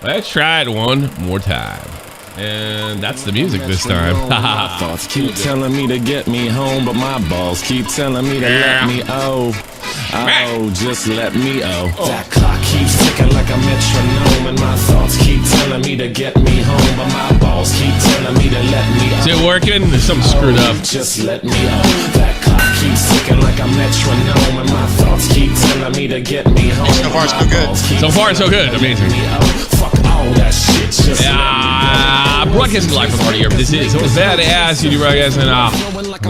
Let's try it one more time. And that's the music this time. My thoughts keep telling me to get me home, but my balls keep telling me to let me just let me That clock keeps ticking like a metronome, and my thoughts keep telling me to get me home, but my balls keep telling me to let me Is it working? There's something screwed up. Just let me That clock keeps ticking like a metronome, and my thoughts keep telling me to get me home. So far, so good. So far, so good. Amazing. Fuck all that shit. Just Broadcasting live from the heart of Europe. This is Badass UD Broadcasting in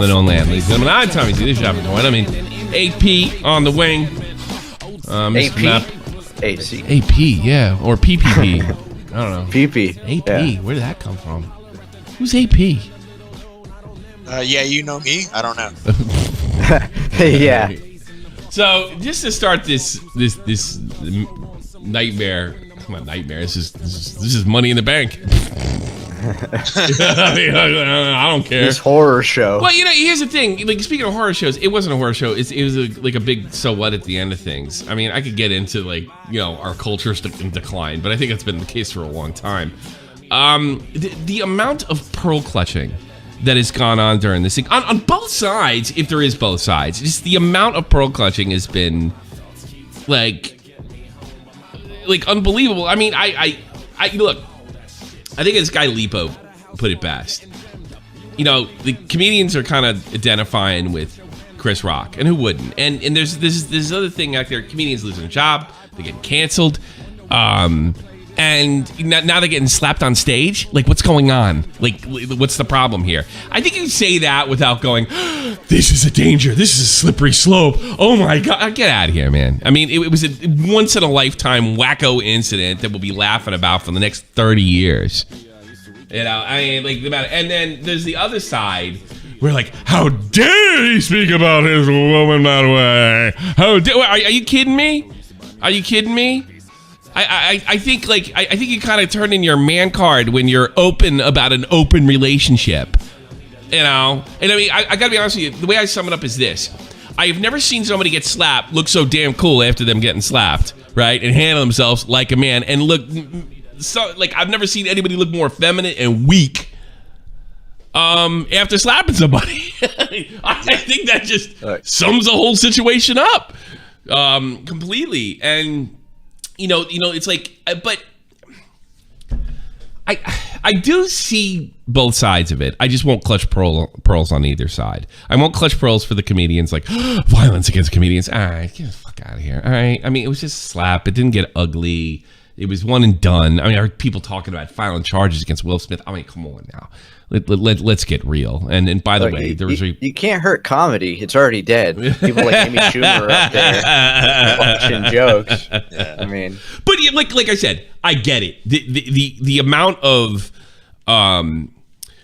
the known land. Ladies and gentlemen, I'm Tommy C. This is Shop Point. I mean, AP on the wing. AP? AP, yeah. Or PPP. I don't know. PP. AP. Yeah. Where did that come from? Who's AP? Yeah, you know me. I don't know. Yeah. So, just to start this nightmare. Come on, nightmare. This is money in the bank. I don't care. This horror show. Well, here's the thing. Like, speaking of horror shows, it wasn't a horror show. It was a big so what at the end of things. I mean, I could get into our culture's in decline, but I think that's been the case for a long time. The amount of pearl clutching that has gone on during this thing on both sides, if there is both sides, just the amount of pearl clutching has been like unbelievable. I mean, I look. I think this guy Lipo put it best. The comedians are kind of identifying with Chris Rock, and who wouldn't? And there's this other thing out there. Comedians losing their job, they're getting canceled, and now they're getting slapped on stage. Like, what's going on? Like, what's the problem here? I think you say that without going, this is a danger. This is a slippery slope. Oh my God, get out of here, man. I mean, it was a once in a lifetime wacko incident that we'll be laughing about for the next 30 years. And then there's the other side. We're like, how dare he speak about his woman that way? Are you kidding me? Are you kidding me? I think you kind of turn in your man card when you're open about an open relationship, And I mean, I gotta be honest with you. The way I sum it up is this: I have never seen somebody get slapped look so damn cool after them getting slapped, right, and handle themselves like a man and look so like I've never seen anybody look more effeminate and weak after slapping somebody. I think that just sums the whole situation up completely. And it's like, but I do see both sides of it. I just won't clutch pearls on either side. I won't clutch pearls for the comedians, like violence against comedians. All right, get the fuck out of here. All right. I mean, it was just a slap. It didn't get ugly. It was one and done. I mean, I heard people talking about filing charges against Will Smith. I mean, come on now. Let's get real. And by the way, there was you can't hurt comedy. It's already dead. People like Amy Schumer up there watching jokes. I mean, but like I said, I get it. The amount of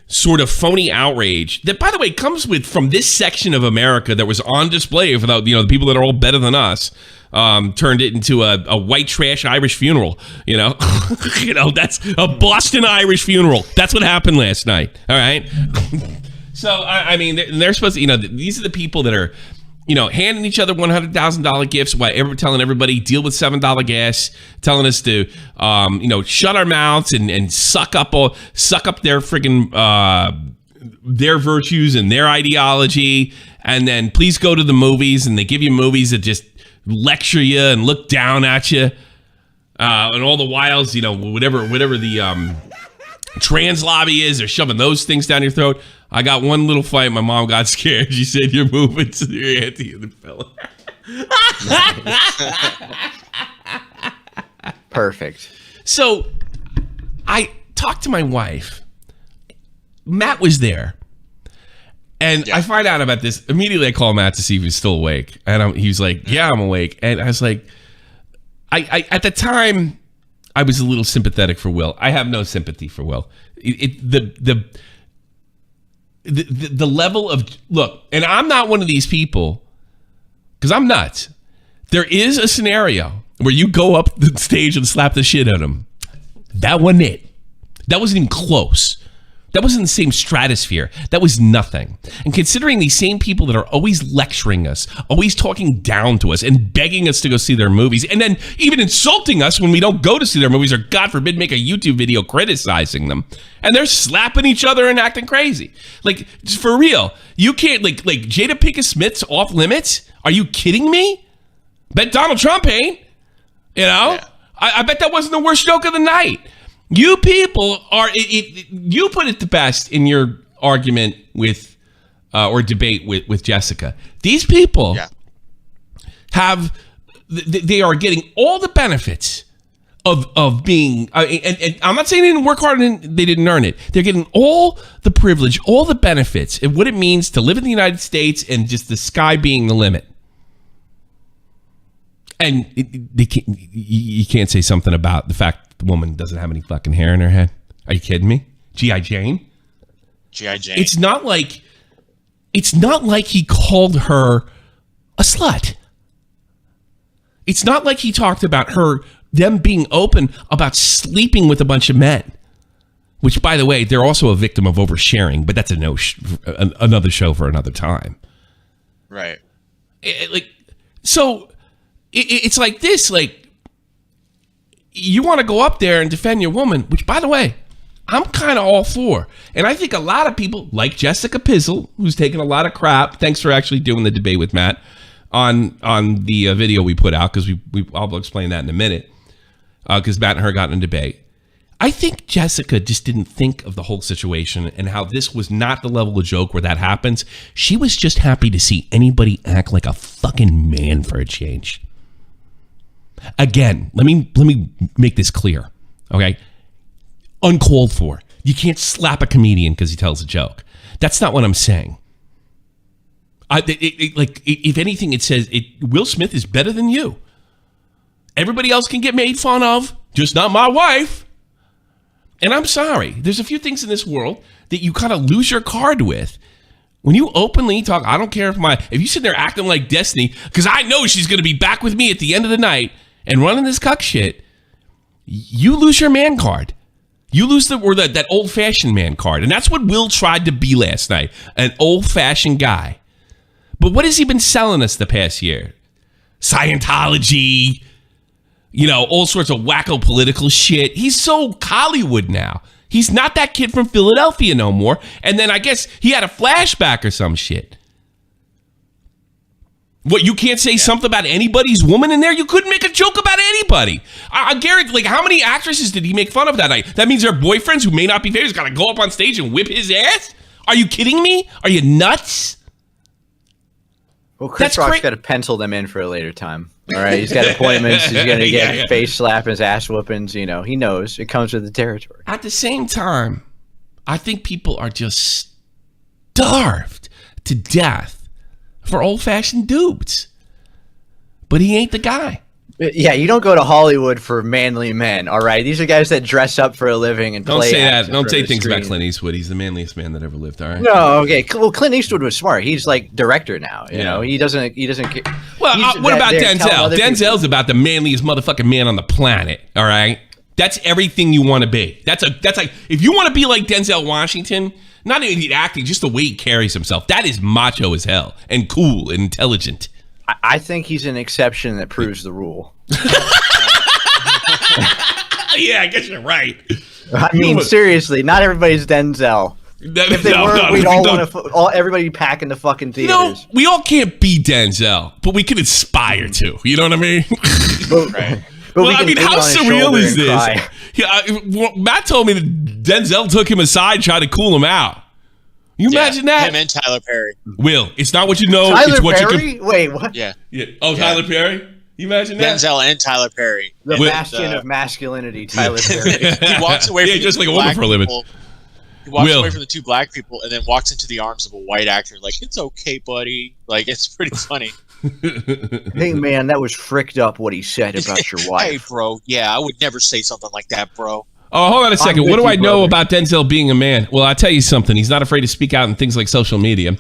sort of phony outrage that, by the way, comes from this section of America that was on display for the people that are all better than us. Turned it into a white trash Irish funeral, that's a Boston Irish funeral. That's what happened last night. All right. So, I mean, they're supposed to, these are the people that are, handing each other $100,000 gifts while telling everybody deal with $7 gas, telling us to, shut our mouths and suck up their friggin' their virtues and their ideology. And then please go to the movies, and they give you movies that just lecture you and look down at you, and all the whiles, whatever the trans lobby is, they're shoving those things down your throat. I got one little fight. My mom got scared. She said, "You're moving to your auntie and the fella." Perfect. So I talked to my wife. Matt was there. And I find out about this. Immediately I call Matt to see if he's still awake. And he was like, yeah, I'm awake. And I was like, I at the time, I was a little sympathetic for Will. I have no sympathy for Will. The level of, look, and I'm not one of these people, because I'm nuts. There is a scenario where you go up the stage and slap the shit out of him. That wasn't it. That wasn't even close. That wasn't the same stratosphere. That was nothing. And considering these same people that are always lecturing us, always talking down to us and begging us to go see their movies, and then even insulting us when we don't go to see their movies, or God forbid make a YouTube video criticizing them, and they're slapping each other and acting crazy. Like, for real, you can't, like Jada Pinkett Smith's off limits? Are you kidding me? Bet Donald Trump ain't. You know? Yeah. I bet that wasn't the worst joke of the night. You people are, you put it the best in your argument with, or debate with Jessica. These people they are getting all the benefits of being, and I'm not saying they didn't work hard and they didn't earn it. They're getting all the privilege, all the benefits, and what it means to live in the United States and just the sky being the limit. And you can't say something about the fact the woman doesn't have any fucking hair in her head. Are you kidding me? G.I. Jane? G.I. Jane. It's not like he called her a slut. It's not like he talked about them being open about sleeping with a bunch of men. Which, by the way, they're also a victim of oversharing, but that's another show for another time. Right. It's like this, like, you want to go up there and defend your woman, which, by the way, I'm kind of all for. And I think a lot of people, like Jessica Pizzle, who's taken a lot of crap, thanks for actually doing the debate with Matt on the video we put out, because I'll explain that in a minute, because Matt and her got in a debate. I think Jessica just didn't think of the whole situation and how this was not the level of joke where that happens. She was just happy to see anybody act like a fucking man for a change. Again, let me make this clear, okay? Uncalled for. You can't slap a comedian because he tells a joke. That's not what I'm saying. If anything, it says Will Smith is better than you. Everybody else can get made fun of, just not my wife. And I'm sorry. There's a few things in this world that you kind of lose your card with. When you openly talk, I don't care if you sit there acting like Destiny, because I know she's going to be back with me at the end of the night and running this cuck shit, you lose your man card. You lose that old-fashioned man card. And that's what Will tried to be last night, an old-fashioned guy. But what has he been selling us the past year? Scientology, all sorts of wacko political shit. He's so Hollywood now. He's not that kid from Philadelphia no more. And then I guess he had a flashback or some shit. What, you can't say something about anybody's woman in there? You couldn't make a joke about anybody. I guarantee, how many actresses did he make fun of that night? That means their boyfriends who may not be famous got to go up on stage and whip his ass? Are you kidding me? Are you nuts? Well, Chris Rock's got to pencil them in for a later time. All right, he's got appointments. He's going to get face slappings, ass whoopings. He knows it comes with the territory. At the same time, I think people are just starved to death for old-fashioned dudes. But he ain't the guy. Yeah, you don't go to Hollywood for manly men, all right? These are guys that dress up for a living and play. Don't say that. Don't say things about Clint Eastwood. He's the manliest man that ever lived, all right? No, okay. Well, Clint Eastwood was smart. He's like director now, you know? He doesn't Well, what about Denzel? Denzel's about the manliest motherfucking man on the planet, all right? That's everything you want to be. That's like, if you want to be like Denzel Washington, not even the acting, just the way he carries himself, that is macho as hell and cool and intelligent. I think he's an exception that proves the rule. Yeah, I guess you're right. I mean, seriously, not everybody's Denzel. If they were, we'd all want to. Everybody pack in the fucking theaters. No, we all can't be Denzel, but we can aspire to. You know what I mean? Right. But well, I mean, how surreal is this? Matt told me that Denzel took him aside and tried to cool him out. You imagine that? Him and Tyler Perry. Will, it's not what you know. Tyler it's what Perry? you can. Wait, what? Yeah. Oh, Tyler Perry? You imagine that? Denzel and Tyler Perry. The bastion of masculinity, Tyler Perry. He walks away from just like a woman for a living. He walks away from the two black people and then walks into the arms of a white actor like, it's okay, buddy. Like, it's pretty funny. Hey, man, that was fricked up what he said about your wife. Hey, bro. Yeah, I would never say something like that, bro. Oh, hold on a second. What do I know about Denzel being a man? Well, I'll tell you something. He's not afraid to speak out in things like social media.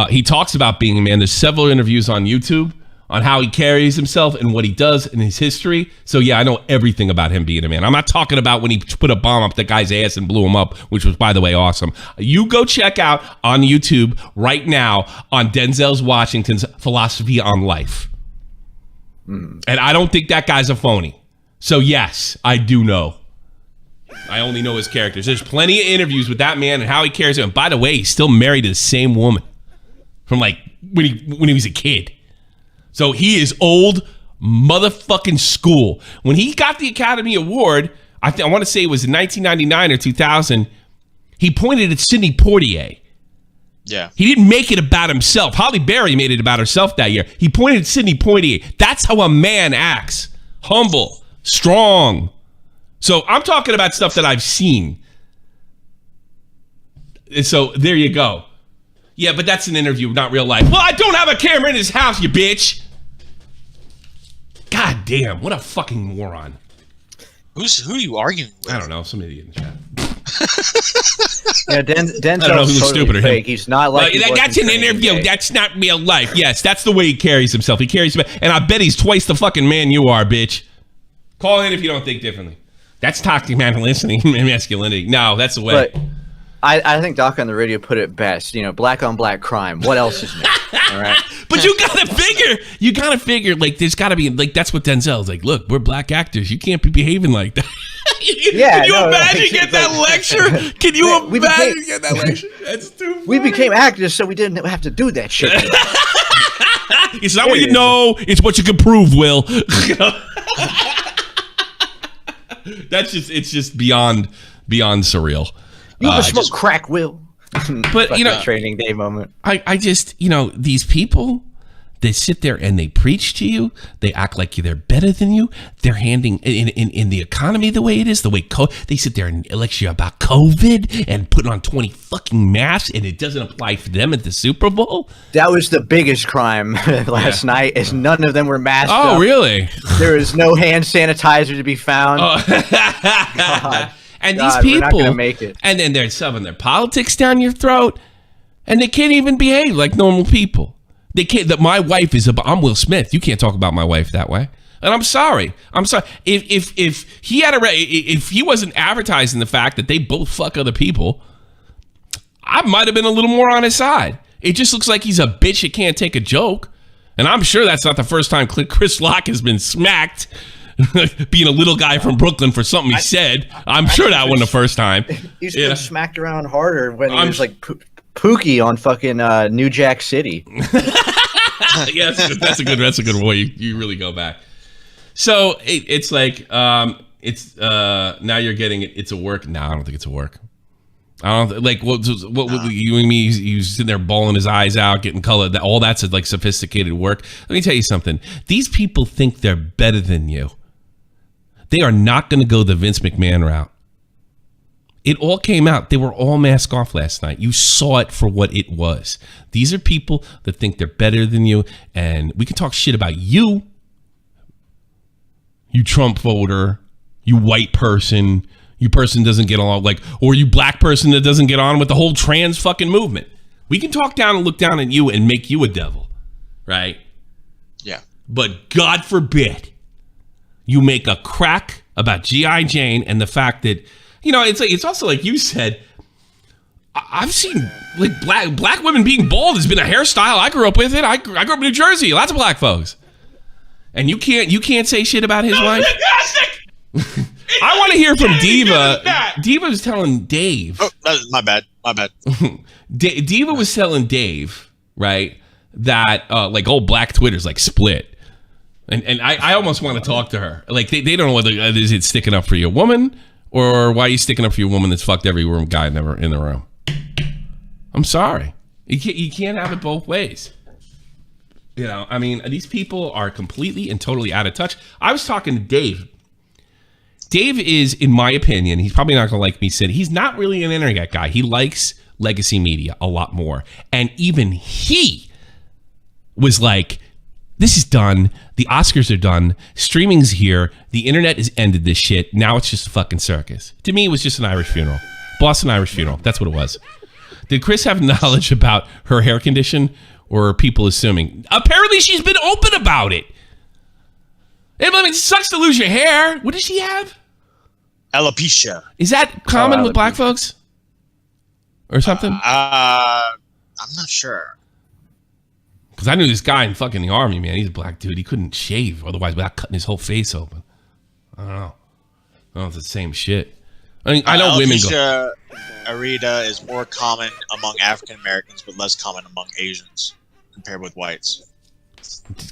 He talks about being a man. There's several interviews on YouTube on how he carries himself and what he does in his history. So yeah, I know everything about him being a man. I'm not talking about when he put a bomb up that guy's ass and blew him up, which was, by the way, awesome. You go check out on YouTube right now on Denzel Washington's philosophy on life. And I don't think that guy's a phony. So yes, I do know. I only know his characters. There's plenty of interviews with that man and how he carries him. And by the way, he's still married to the same woman from like when he was a kid. So he is old motherfucking school. When he got the Academy Award, I want to say it was in 1999 or 2000, he pointed at Sidney Poitier. Yeah. He didn't make it about himself. Halle Berry made it about herself that year. He pointed at Sidney Poitier. That's how a man acts. Humble, strong. So I'm talking about stuff that I've seen. So there you go. Yeah, but that's an interview, not real life. Well, I don't have a camera in his house, you bitch. God damn, what a fucking moron. Who are you arguing with? I don't know, some idiot in the chat. Yeah, Denzel's totally fake. He's not like that's an interview. Day. That's not real life. Yes, that's the way he carries himself. He carries himself, and I bet he's twice the fucking man you are, bitch. Call in if you don't think differently. That's toxic masculinity. No, that's the way. But I think Doc on the radio put it best. You know, black on black crime. What else is new? All right. But you gotta figure, like, there's gotta be, like, that's what Denzel's like. Look, we're black actors. You can't be behaving like that. Yeah. Can you imagine getting that lecture? Can you imagine getting that lecture? That's too funny. We became actors, so we didn't have to do that shit. It's not what you know, it's what you can prove, Will. It's just beyond surreal. You can smoke crack, Will. But you know, training day moment. I just, you know, these people, they sit there and they preach to you. They act like they're better than you. They're handing in the economy the way it is, the way they sit there and lecture you about COVID and putting on 20 fucking masks, and it doesn't apply for them at the Super Bowl. That was the biggest crime last night. Is none of them were masked up. Oh, really? There is no hand sanitizer to be found. God. And these people, we're not gonna make it. And then they're shoving their politics down your throat, and they can't even behave like normal people. They can't. That my wife is I'm Will Smith. You can't talk about my wife that way. And I'm sorry. If he had if he wasn't advertising the fact that they both fuck other people, I might have been a little more on his side. It just looks like he's a bitch that can't take a joke, and I'm sure that's not the first time Chris Rock has been smacked. Being a little guy from Brooklyn for something he said. I'm sure that wasn't the first time. He's been smacked around harder when he was like Pookie on fucking New Jack City. Yes, that's a good way. You really go back. So it's like now you're getting it. It's a work. No, I don't think it's a work. I don't like what you and me. He's sitting there bawling his eyes out, getting color. All that's like sophisticated work. Let me tell you something. These people think they're better than you. They are not going to go the Vince McMahon route. It all came out. They were all masked off last night. You saw it for what it was. These are people that think they're better than you, and we can talk shit about you, you Trump voter, you white person, you person doesn't get along, like, or you black person that doesn't get on with the whole trans fucking movement. We can talk down and look down at you and make you a devil, right? Yeah. But God forbid you make a crack about G.I. Jane and the fact that, you know, it's also like you said, I've seen like black women being bald has been a hairstyle. I grew up with it. I grew up in New Jersey. Lots of black folks. And you can't say shit about his wife. I want to hear from Diva. Diva was telling Dave. Oh, my bad. Diva was telling Dave, right, that like old black Twitter's like split. And I almost want to talk to her. Like they don't know whether is it sticking up for your woman or why are you sticking up for your woman that's fucked every guy in the room. I'm sorry. You can't have it both ways. You know, I mean, these people are completely and totally out of touch. I was talking to Dave. Dave is, in my opinion, he's probably not going to like me saying, he's not really an internet guy. He likes legacy media a lot more. And even he was like, this is done. The Oscars are done. Streaming's here. The internet has ended this shit. Now it's just a fucking circus. To me, it was just an Irish funeral. Boston Irish funeral. That's what it was. Did Chris have knowledge about her hair condition Or are people assuming? Apparently she's been open about it. I mean, it sucks to lose your hair. What does she have? Alopecia. Is that common with black folks? Or something? I'm not sure. Because I knew this guy in fucking the army, man. He's a black dude. He couldn't shave otherwise without cutting his whole face open. I don't know. I don't know if it's the same shit. I mean, I know women go... areata is more common among African Americans, but less common among Asians compared with whites.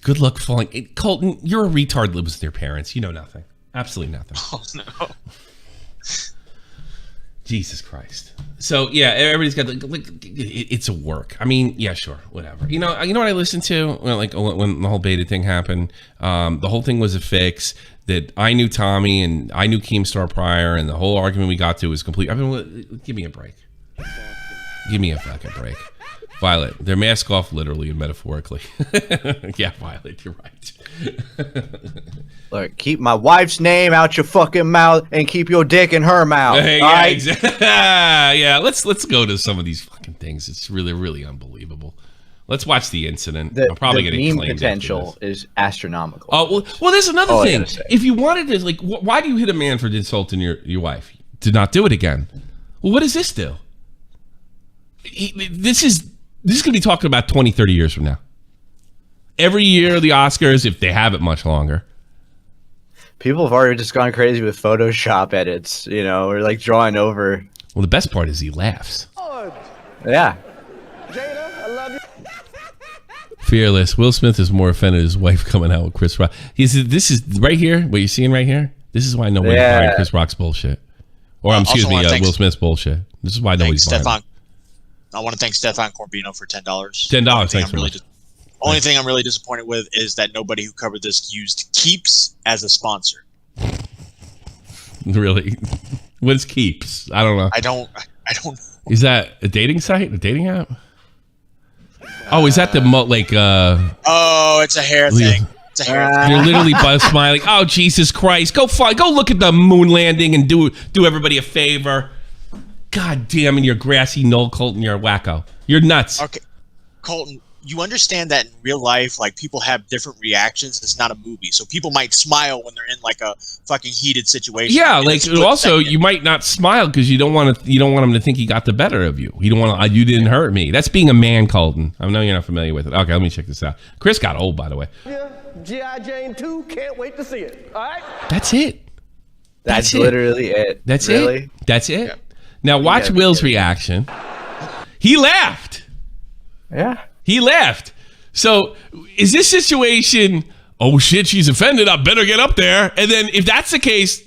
Good luck falling. Colton, you're a retard, lives with your parents. You know nothing. Absolutely nothing. Oh, no. Jesus Christ. So, yeah, everybody's got... it's a work. I mean, yeah, sure, whatever. You know what I listened to? When the whole beta thing happened? The whole thing was a fix. That I knew Tommy and I knew Keemstar prior, and the whole argument we got to was complete. I mean, give me a break. Give me a fucking break. Violet, they're mask off literally and metaphorically. Yeah, Violet, you're right. Look, keep my wife's name out your fucking mouth and keep your dick in her mouth. Hey, all yeah, right? exactly. Yeah, let's go to some of these fucking things. It's really, really unbelievable. Let's watch the incident. I'm probably going to meme claim potential is astronomical. Oh well, there's another thing. If you wanted to, like, why do you hit a man for insulting your wife? To not do it again. Well, what does this do? This is going to be talking about 20, 30 years from now. Every year, the Oscars, if they have it much longer. People have already just gone crazy with Photoshop edits, or like drawing over. Well, the best part is he laughs. Yeah. Jada, I love you. Fearless. Will Smith is more offended at his wife coming out with Chris Rock. This is right here, what you're seeing right here. This is why nobody's buying Chris Rock's bullshit. Or, excuse me, Will Smith's bullshit. This is why nobody's buying it. I want to thank Stefan Corbino for $10. $10, thanks so much. Only thing I'm really disappointed with is that nobody who covered this used Keeps as a sponsor. Really? What's Keeps? I don't know. I don't know. Is that a dating site? A dating app? Oh, is that the oh, it's a hair thing. It's a hair thing. You're literally smiling. Oh, Jesus Christ. Go look at the moon landing and do everybody a favor. God damn, and you're grassy knoll, Colton. You're a wacko. You're nuts. Okay. Colton, you understand that in real life, like, people have different reactions. It's not a movie. So people might smile when they're in like a fucking heated situation. Yeah, like, also you might not smile because you don't want him to think he got the better of you. You don't want to, you didn't hurt me. That's being a man, Colton. I know you're not familiar with it. Okay, let me check this out. Chris got old, by the way. Yeah, G.I. Jane 2, can't wait to see it. All right? That's it. That's literally it. That's really? it. That's it. Yeah. Now watch Will's reaction. He laughed. Yeah. He laughed. So is this situation, oh shit, she's offended, I better get up there. And then if that's the case,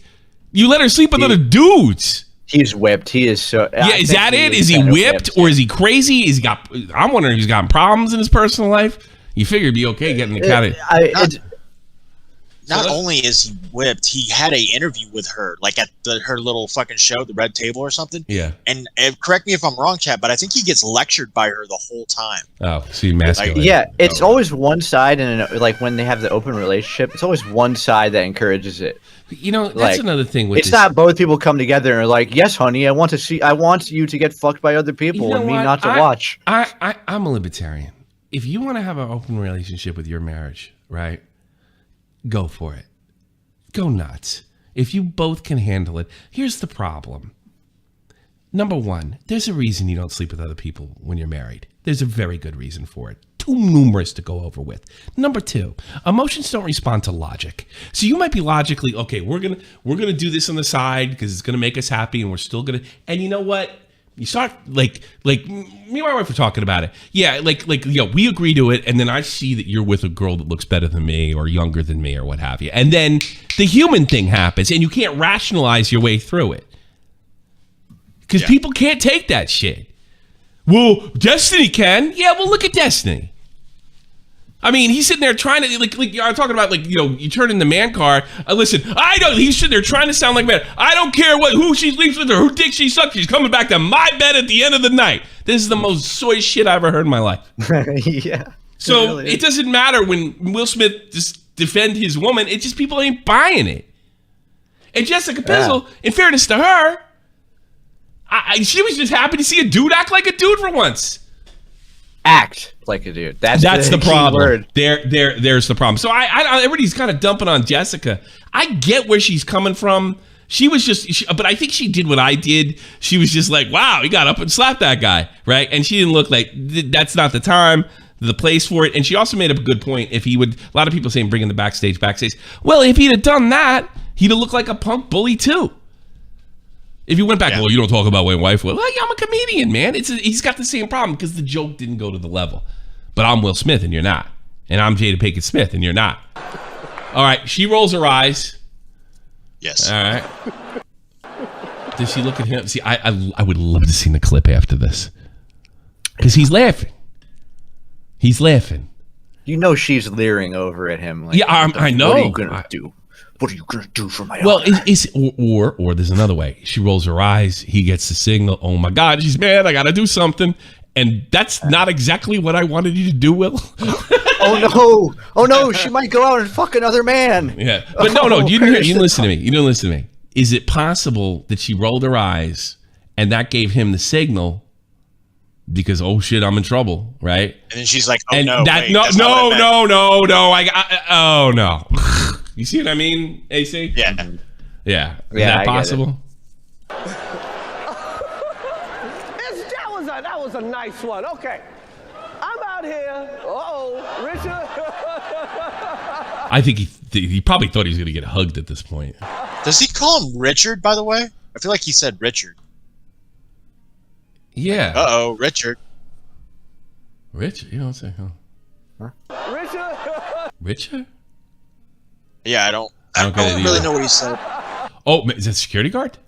you let her sleep with other dudes. He's whipped. He is so... Yeah, is that it? Is he whipped or is he crazy? I'm wondering if he's got problems in his personal life. You figure it'd be okay getting the cat. Not only is he whipped, he had an interview with her, like at her little fucking show, the Red Table or something. Yeah. And correct me if I'm wrong, Chad, but I think he gets lectured by her the whole time. Oh, see, masculine. Yeah, it's always one side, and like when they have the open relationship, it's always one side that encourages it. You know, that's another thing. With it's not both people come together and are like, "Yes, honey, I want you to get fucked by other people and me not to watch." I'm a libertarian. If you want to have an open relationship with your marriage, right? Go for it. Go nuts. If you both can handle it. Here's the problem. Number one, there's a reason you don't sleep with other people when you're married. There's a very good reason for it. Too numerous to go over with. Number two, emotions don't respond to logic. So you might be logically, okay, we're gonna do this on the side because it's gonna make us happy, and we're still gonna. And you know what? You start like me and my wife were talking about it. Yeah, we agree to it, and then I see that you're with a girl that looks better than me or younger than me or what have you. And then the human thing happens, and you can't rationalize your way through it. Because people can't take that shit. Well, Destiny can. Yeah, well, look at Destiny. I mean, he's sitting there trying to, like I'm talking about, you turn in the man card. Listen, he's sitting there trying to sound like a man. I don't care who she sleeps with or who dick she sucks. She's coming back to my bed at the end of the night. This is the most soy shit I ever heard in my life. Yeah. So it doesn't matter when Will Smith just defend his woman. It's just people ain't buying it. And Jessica Bizzle, in fairness to her, she was just happy to see a dude act like a dude for once. Act like a dude. That's the key problem. word. There's the problem. So everybody's kind of dumping on Jessica. I get where she's coming from. She was but I think she did what I did. She was just like, wow, he got up and slapped that guy, right? And she didn't look like that's not the time, the place for it. And she also made up a good point. If he would, a lot of people saying bring in the backstage. Well, if he'd have done that, he'd have looked like a punk bully too. If you went back, well, you don't talk about my wife. Well, I'm a comedian, man. He's got the same problem because the joke didn't go to the level. But I'm Will Smith and you're not. And I'm Jada Pinkett Smith and you're not. All right, she rolls her eyes. Yes. All right. Does she look at him? See, I would love to see the clip after this. Because he's laughing. He's laughing. You know she's leering over at him. Like, yeah, I know. What are you going to do? What are you going to do for my honor? Well, or there's another way. She rolls her eyes. He gets the signal. Oh, my God, she's mad. I got to do something. And that's not exactly what I wanted you to do, Will. Oh no, she might go out and fuck another man. Yeah. But no, you didn't listen to me. You didn't listen to me. Is it possible that she rolled her eyes and that gave him the signal because, oh shit, I'm in trouble, right? And then she's like, oh and no, that, wait, no. Oh no. You see what I mean, AC? Yeah. Yeah. Is that possible? That was a nice one. Okay. I'm out here. Richard. I think he probably thought he was going to get hugged at this point. Does he call him Richard, by the way? I feel like he said Richard. Yeah. Uh-oh, Richard. Richard? You don't say, huh? Richard? Richard? Yeah, I don't really know what he said. Oh, is that security guard?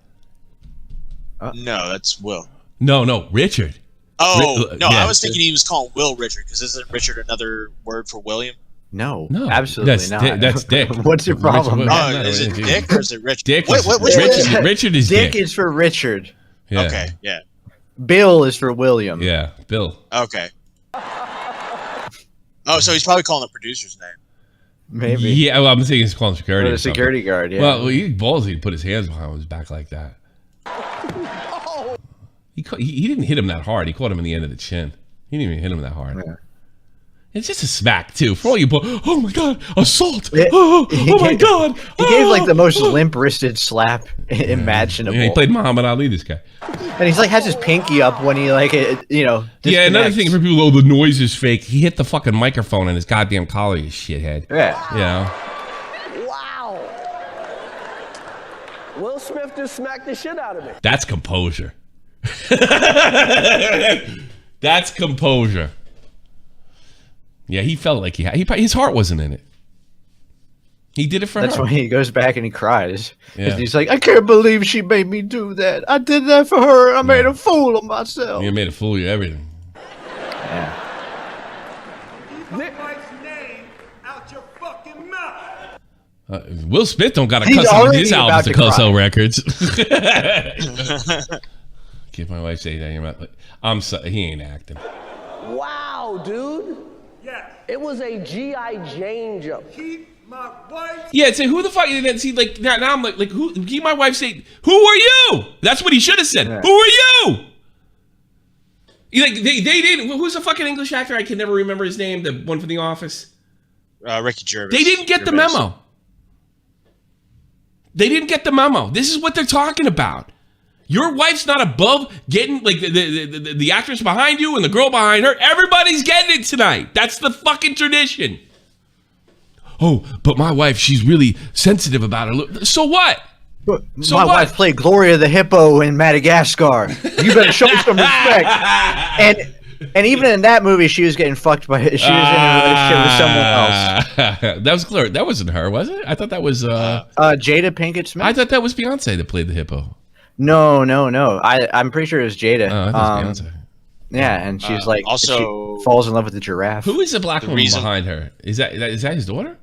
No, that's Will. No, Richard. Oh, no, yeah. I was thinking he was calling Will Richard, because isn't Richard another word for William? No, not. absolutely not. That's Dick. What's your problem? Is it Dick or is it Richard? Dick. Richard is Dick. Dick is for Richard. Yeah. Okay, yeah. Bill is for William. Yeah, Bill. Okay. Oh, so he's probably calling the producer's name. Maybe. Yeah, well, I'm thinking he's calling security. Or the security guard, yeah. Well, he's ballsy to put his hands behind his back like that. He didn't hit him that hard. He caught him in the end of the chin. He didn't even hit him that hard. Yeah. It's just a smack, too. For all you oh my God, assault. Oh my God. He gave like the most limp-wristed slap imaginable. Yeah, he played Muhammad Ali, this guy. And he's like has his pinky up when he Yeah, another thing for people, the noise is fake. He hit the fucking microphone in his goddamn collar, you shithead. Yeah. You know? Wow. Will Smith just smacked the shit out of me. That's composure. That's composure. Yeah, he felt like his heart wasn't in it. He did it for her. That's why he goes back and he cries. Yeah. He's like, I can't believe she made me do that. I did that for her. I made a fool of myself. You made a fool of everything. Yeah. Keep my wife's name out your fucking mouth. Will Smith don't got to cuss on his albums to sell records. Give my wife say that in your mouth. I'm sorry, he ain't acting. Wow, dude. Yes. It was a G.I. Jane joke. Keep my wife. Yeah, say who the fuck? See, like now I'm like who? Keep my wife say, who are you? That's what he should have said. Yeah. Who are you? Like they didn't. Who's the fucking English actor? I can never remember his name. The one from The Office. Ricky Gervais. They didn't get the memo. They didn't get the memo. This is what they're talking about. Your wife's not above getting, like, the actress behind you and the girl behind her. Everybody's getting it tonight. That's the fucking tradition. Oh, but my wife, she's really sensitive about it. So what? My wife played Gloria the Hippo in Madagascar. You better show some respect. And even in that movie, she was getting fucked by it. She was in a relationship with someone else. That was clear. That wasn't her, was it? I thought that was... Jada Pinkett Smith? I thought that was Beyonce that played the hippo. No. I'm pretty sure it was Jada. Oh, I thought it was Beyonce. Yeah, and she's like... Also... She falls in love with the giraffe. Who is the black woman behind her? Is that his daughter?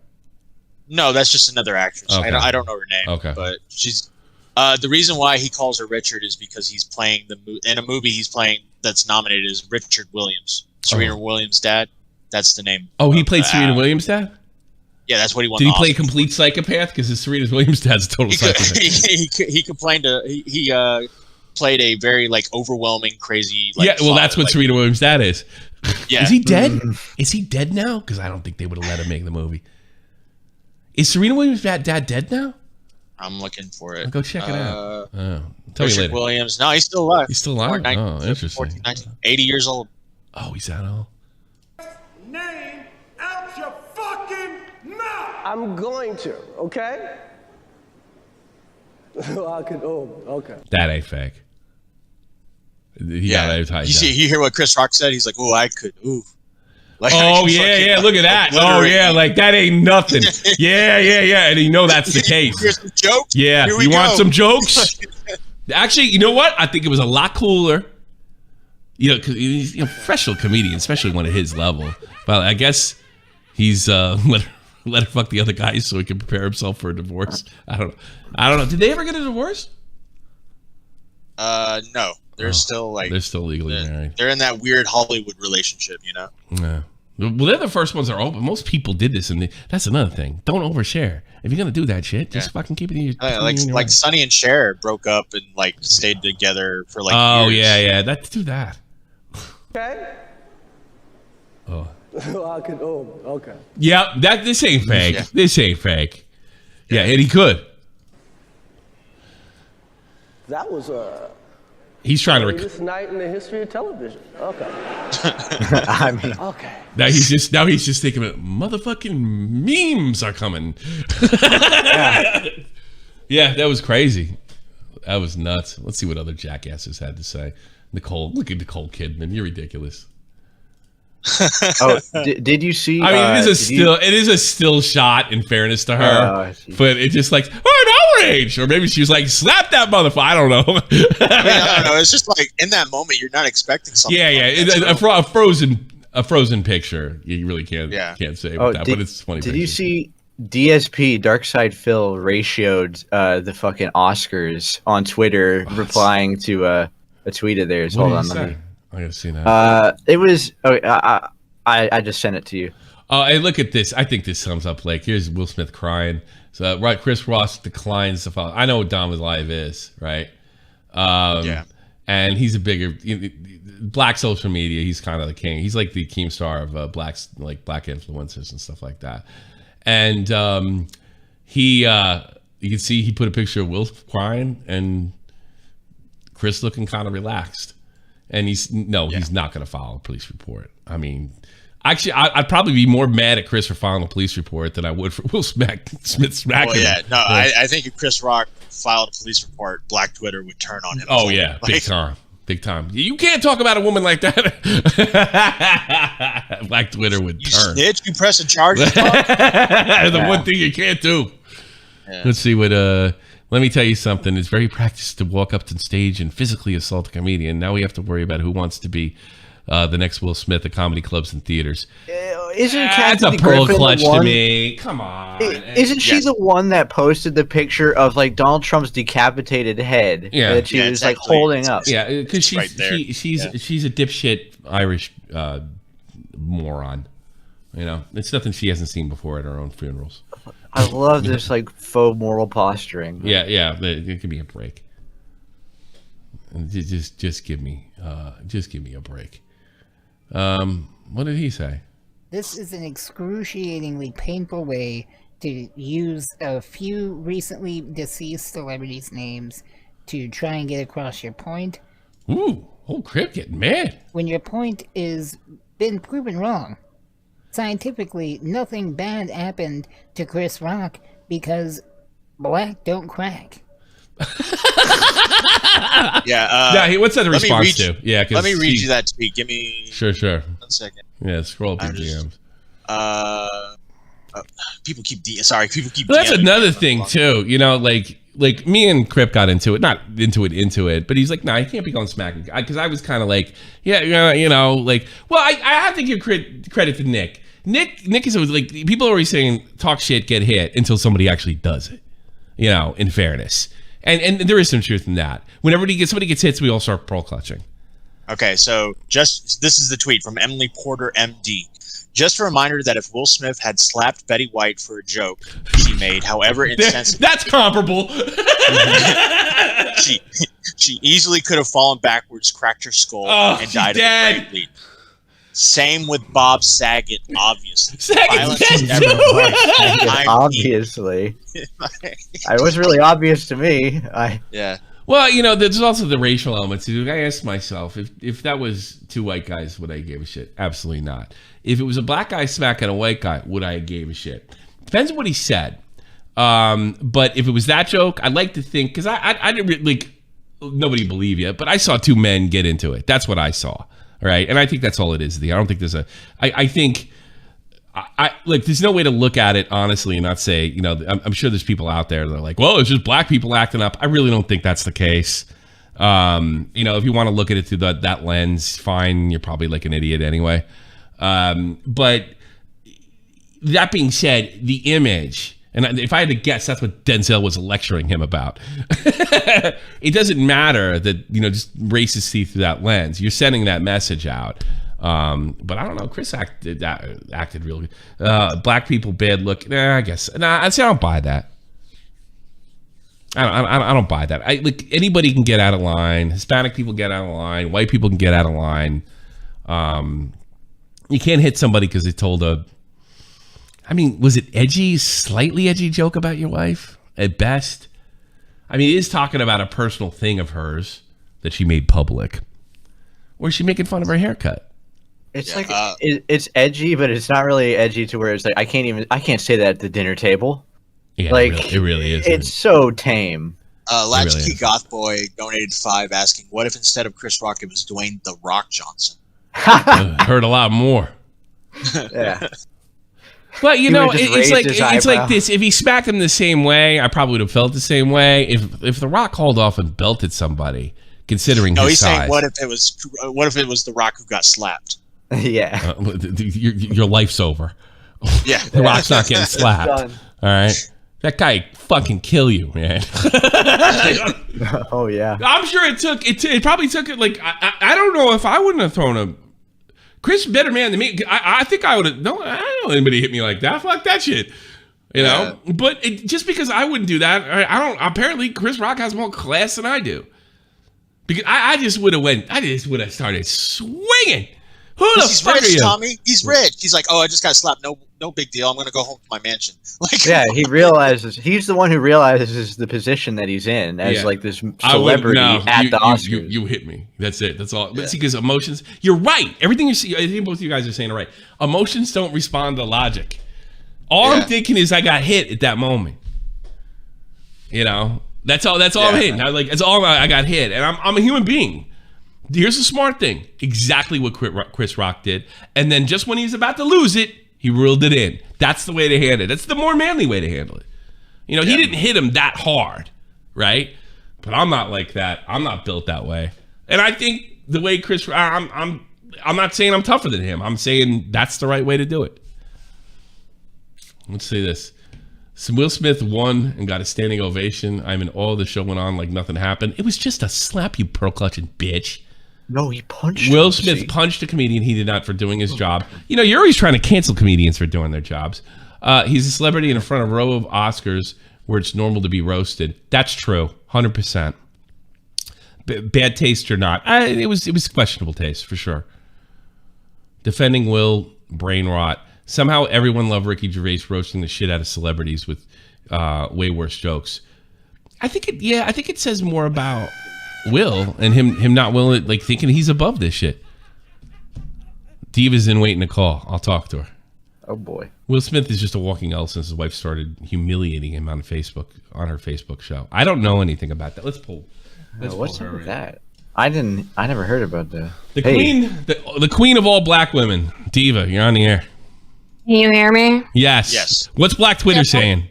No, that's just another actress. Okay. I don't know her name. Okay. But she's... the reason why he calls her Richard is because he's playing in a movie he's playing that's nominated as Richard Williams. Serena Williams' dad. That's the name. Oh, he played Serena Williams' dad? Yeah, that's what he won. Did he play a complete psychopath? Because Serena Williams' dad's a total psychopath. He complained he played a very, like, overwhelming, crazy... Like, yeah, well, that's what Serena Williams' dad is. Yeah. Is he dead? Is he dead now? Because I don't think they would have let him make the movie. Is Serena Williams' dad dead now? I'm looking for it. I'll go check it out. Tell me Richard later. Williams. No, he's still alive. He's still alive? Born Oh, interesting. 80 years old. Oh, he's that old? Name out your fucking mouth. I'm going to, okay? Okay. That ain't fake. He got it tied down. You hear what Chris Rock said? He's like, "Oh, I could." Ooh. Like, Oh yeah, look at that. Oh yeah, like that ain't nothing. Yeah, and you know that's the case. Here's some jokes. Yeah, Here we you go. want some jokes? Actually, you know what? I think it was a lot cooler. You know, because he's a professional comedian, especially one at his level. But I guess he's let her fuck the other guys so he can prepare himself for a divorce. I don't know. Did they ever get a divorce? No. They're still legally married. They're in that weird Hollywood relationship, you know. Yeah. Well, they're the first ones that are open. Most people did this, and that's another thing. Don't overshare. If you're gonna do that shit, just fucking keep it in your. Like Sonny and Cher broke up and like stayed together for like. Oh years. yeah. Let's do that. Okay? Oh. Okay. Yeah, this ain't fake. Yeah. This ain't fake. Yeah, and he could. That was He's trying to. greatest night in the history of television. Okay. I mean, Okay. Now he's just thinking about motherfucking memes are coming. Yeah, that was crazy. That was nuts. Let's see what other jackasses had to say. Look at Nicole Kidman. You're ridiculous. did you see? I mean, it is a still shot. In fairness to her, but it's just like outrage, or maybe she was like, "Slap that motherfucker." I don't know. I mean, I don't know. It's just like in that moment, you're not expecting something. A frozen picture. You really can't say about that, but it's funny. Did you see DSP Darkside Phil ratioed the fucking Oscars on Twitter, replying to a tweet of theirs? Hold on, let me. I gotta see that. It was. I just sent it to you. Hey, look at this. I think this sums up. Like, here's Will Smith crying. So, right, Chris Ross declines to follow. I know what Dom is Live is, right? And he's a bigger black social media. He's kind of the king. He's like the Keemstar of black influencers and stuff like that. And you can see he put a picture of Will crying and Chris looking kind of relaxed. And he's not going to file a police report. I mean, actually, I'd probably be more mad at Chris for filing a police report than I would for Will Smith smacking him. No, I think if Chris Rock filed a police report, Black Twitter would turn on him. Oh yeah, big time. You can't talk about a woman like that. Black Twitter would turn. You snitch, you press a charge. The one thing you can't do. Yeah. Let's see what. Let me tell you something. It's very practiced to walk up to the stage and physically assault a comedian. Now we have to worry about who wants to be the next Will Smith at comedy clubs and theaters. That's a pearl clutch to me. Come on. Isn't she the one that posted the picture of like Donald Trump's decapitated head? Yeah. That she was like holding up. Yeah, because she's a dipshit Irish moron. You know, it's nothing she hasn't seen before at her own funerals. I love this like faux moral posturing. Yeah, it could be a break. Just give me a break. What did he say? This is an excruciatingly painful way to use a few recently deceased celebrities' names to try and get across your point. Ooh, whole crib getting mad. When your point is been proven wrong. Scientifically, nothing bad happened to Chris Rock because black don't crack. What's that a response to? Yeah, let me read you that tweet. Give me sure 1 second. Yeah, scroll up your DMs. People keep DMing. That's another thing too. You know, like me and Crip got into it, not into it, but he's like, nah, he can't be going smacking. Because I was kind of like, well, I have to give credit to Nick. Nick is always like, people are always saying, talk shit, get hit, until somebody actually does it. You know, in fairness. And there is some truth in that. Whenever somebody gets hit, we all start pearl clutching. Okay, so this is the tweet from Emily Porter, MD. Just a reminder that if Will Smith had slapped Betty White for a joke she made, however insensitive... That's comparable! she easily could have fallen backwards, cracked her skull, and died of a brain bleed. Same with Bob Saget, obviously. Saget, obviously. It was really obvious to me. Yeah. Well, you know, there's also the racial element too. I asked myself, if that was two white guys, would I give a shit? Absolutely not. If it was a black guy smacking a white guy, would I give a shit? Depends on what he said. But if it was that joke, I'd like to think, because I didn't really, like, nobody believe you, but I saw two men get into it. That's what I saw, right? And I think that's all it is. I don't think there's I think, like, there's no way to look at it honestly and not say, you know, I'm sure there's people out there that are like, well, it's just black people acting up. I really don't think that's the case. You know, if you want to look at it through that lens, fine. You're probably like an idiot anyway. But that being said, the image, and if I had to guess, that's what Denzel was lecturing him about. It doesn't matter that, you know, just racists see through that lens. You're sending that message out. But I don't know. Chris acted real good. Black people, bad look. Nah, I guess. Nah, I don't buy that. I don't buy that. Like, anybody can get out of line. Hispanic people get out of line. White people can get out of line. You can't hit somebody because they told was it edgy, slightly edgy joke about your wife at best? I mean, it is talking about a personal thing of hers that she made public. Or is she making fun of her haircut? It's like it's edgy, but it's not really edgy to where it's like I can't say that at the dinner table. Yeah, like it really is. It's so tame. Latchkey Goth Boy donated $5 asking, what if instead of Chris Rock, it was Dwayne The Rock Johnson? Heard a lot more. Yeah. But you know, it's like this. If he smacked him the same way, I probably would have felt the same way. If The Rock hauled off and belted somebody, considering his size. No, he's saying what if it was The Rock who got slapped? Yeah. Your life's over. Yeah. The Rock's not getting slapped. All right. That guy fucking kill you, man. Oh yeah. I'm sure it probably took it like I don't know if I wouldn't have thrown him. Chris better man than me. I think I would have. No, I don't know anybody hit me like that. Fuck that shit. You know. But just because I wouldn't do that, I don't. Apparently, Chris Rock has more class than I do. Because I just would have started swinging. Who the fuck are you? Tommy? He's rich. He's like, oh, I just got slapped. No big deal. I'm gonna go home to my mansion. Like, yeah, he realizes he's the one who realizes the position that he's in as like this celebrity at the Oscars. You hit me. That's it. That's all. But see, because emotions. You're right. Everything you see. I think both of you guys are saying it right. Emotions don't respond to logic. All I'm thinking is I got hit at that moment. You know. That's all. That's all I'm hitting. That's all I got hit, and I'm a human being. Here's the smart thing. Exactly what Chris Rock did. And then just when he's about to lose it, he reeled it in. That's the way to handle it. That's the more manly way to handle it. You know, he didn't hit him that hard, right? But I'm not like that. I'm not built that way. And I think the way Chris, I'm not saying I'm tougher than him. I'm saying that's the right way to do it. Let's say this. So Will Smith won and got a standing ovation. I'm in awe. The show went on like nothing happened. It was just a slap, you pearl-clutching bitch. No, he punched Will Smith punched a comedian he did not for doing his job. You know, you're always trying to cancel comedians for doing their jobs. He's a celebrity in front of a row of Oscars where it's normal to be roasted. That's true, 100%. Bad taste or not, it was questionable taste for sure. Defending Will, brain rot. Somehow everyone loved Ricky Gervais roasting the shit out of celebrities with way worse jokes. I think it says more about Will and him not willing, like thinking he's above this shit. Diva's in waiting to call. I'll talk to her. Oh boy. Will Smith is just a walking L since his wife started humiliating him on her Facebook show. I don't know anything about that. Let's pull what's up with that? I never heard about the queen, the queen of all black women. Diva, you're on the air. Can you hear me? Yes. What's Black Twitter saying?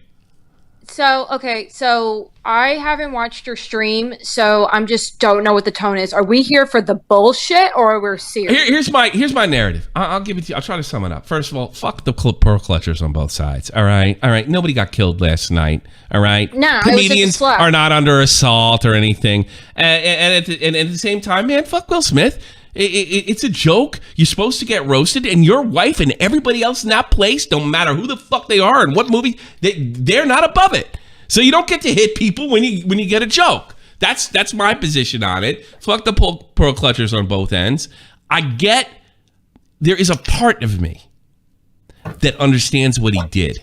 So I haven't watched your stream, so I'm just don't know what the tone is. Are we here for the bullshit or are we serious? Here's my narrative. I'll give it to you. I'll try to sum it up. First of all, fuck the pearl clutchers on both sides. All right. Nobody got killed last night. All right. No, comedians are not under assault or anything. And at the same time, man, fuck Will Smith. It's a joke. You're supposed to get roasted, and your wife and everybody else in that place, don't matter who the fuck they are and what movie, they're not above it. So you don't get to hit people when you get a joke. That's my position on it. Fuck the pearl clutchers on both ends. I get there is a part of me that understands what he did.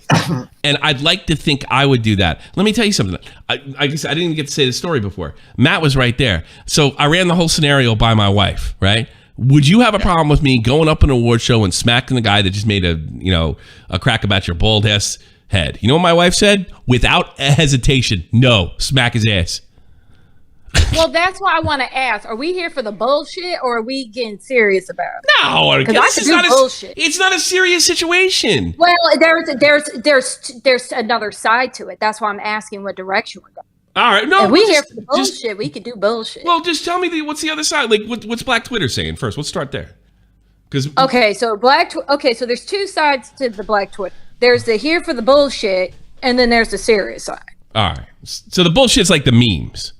And I'd like to think I would do that. Let me tell you something. I guess I didn't get to say the story before. Matt was right there. So I ran the whole scenario by my wife, right? Would you have a problem with me going up an award show and smacking the guy that just made a crack about your bald ass head? You know what my wife said? Without hesitation, no, smack his ass. Well, that's why I want to ask: are we here for the bullshit, or are we getting serious about it? No, Because I can do bullshit. It's not a serious situation. Well, there's another side to it. That's why I'm asking what direction we're going. All right, no. If we here for the bullshit, we could do bullshit. Well, just tell me what's the other side? Like, what's Black Twitter saying first? Let's start there. Okay, so so there's two sides to the Black Twitter. There's the here for the bullshit, and then there's the serious side. All right. So the bullshit's like the memes.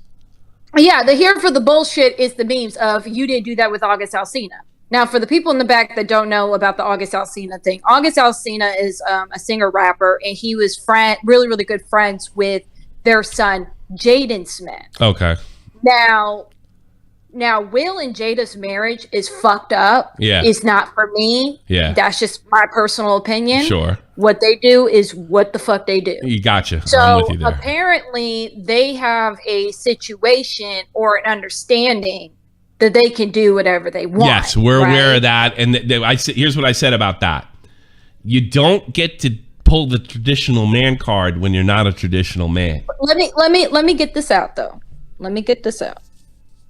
Yeah, the here for the bullshit is the memes of you didn't do that with August Alsina. Now, for the people in the back that don't know about the August Alsina thing, August Alsina is a singer-rapper, and he was really, really good friends with their son, Jaden Smith. Okay. Now, Will and Jada's marriage is fucked up. Yeah. It's not for me. Yeah. That's just my personal opinion. Sure. What they do is what the fuck they do. You gotcha. I'm So with you there. apparently they have a situation or an understanding that they can do whatever they want. Yes, we're right? aware of that. And here's what I said about that. You don't get to pull the traditional man card when you're not a traditional man. Let me get this out though. Let me get this out.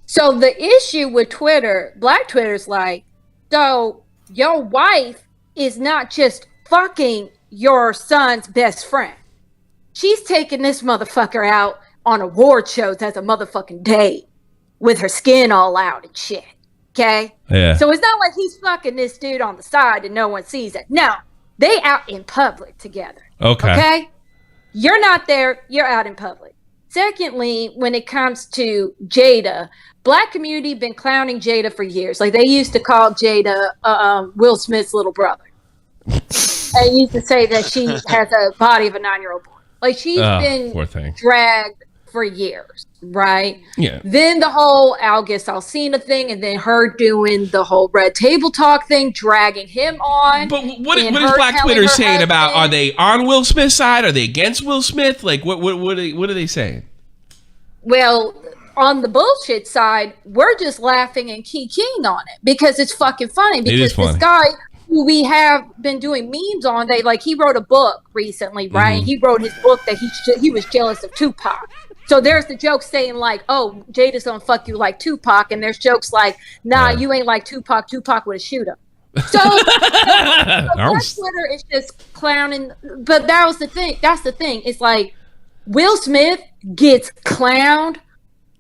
So the issue with Twitter, Black Twitter's like, so your wife is not just fucking your son's best friend. She's taking this motherfucker out on award shows as a motherfucking date with her skin all out and shit. Okay? Yeah. So it's not like he's fucking this dude on the side and no one sees it. No, they out in public together. Okay? You're not there, you're out in public. Secondly, when it comes to Jada, Black community been clowning Jada for years. Like they used to call Jada Will Smith's little brother. And used to say that she has a body of a 9-year-old boy. Like she's been dragged for years, right? Yeah. Then the whole August Alsina thing, and then her doing the whole Red Table Talk thing, dragging him on. But what is Black Twitter saying about? Are they on Will Smith's side? Are they against Will Smith? Like what are they saying? Well, on the bullshit side, we're just laughing and kikiing on it because it's fucking funny. Because this guy who we have been doing memes on, he wrote a book recently, right? Mm-hmm. He wrote his book that he was jealous of Tupac. So there's the joke saying like, oh, Jada's gonna fuck you like Tupac, and there's jokes like, nah, you ain't like Tupac. Tupac would have shoot him. So Twitter is just clowning. But that was the thing. That's the thing. It's like Will Smith gets clowned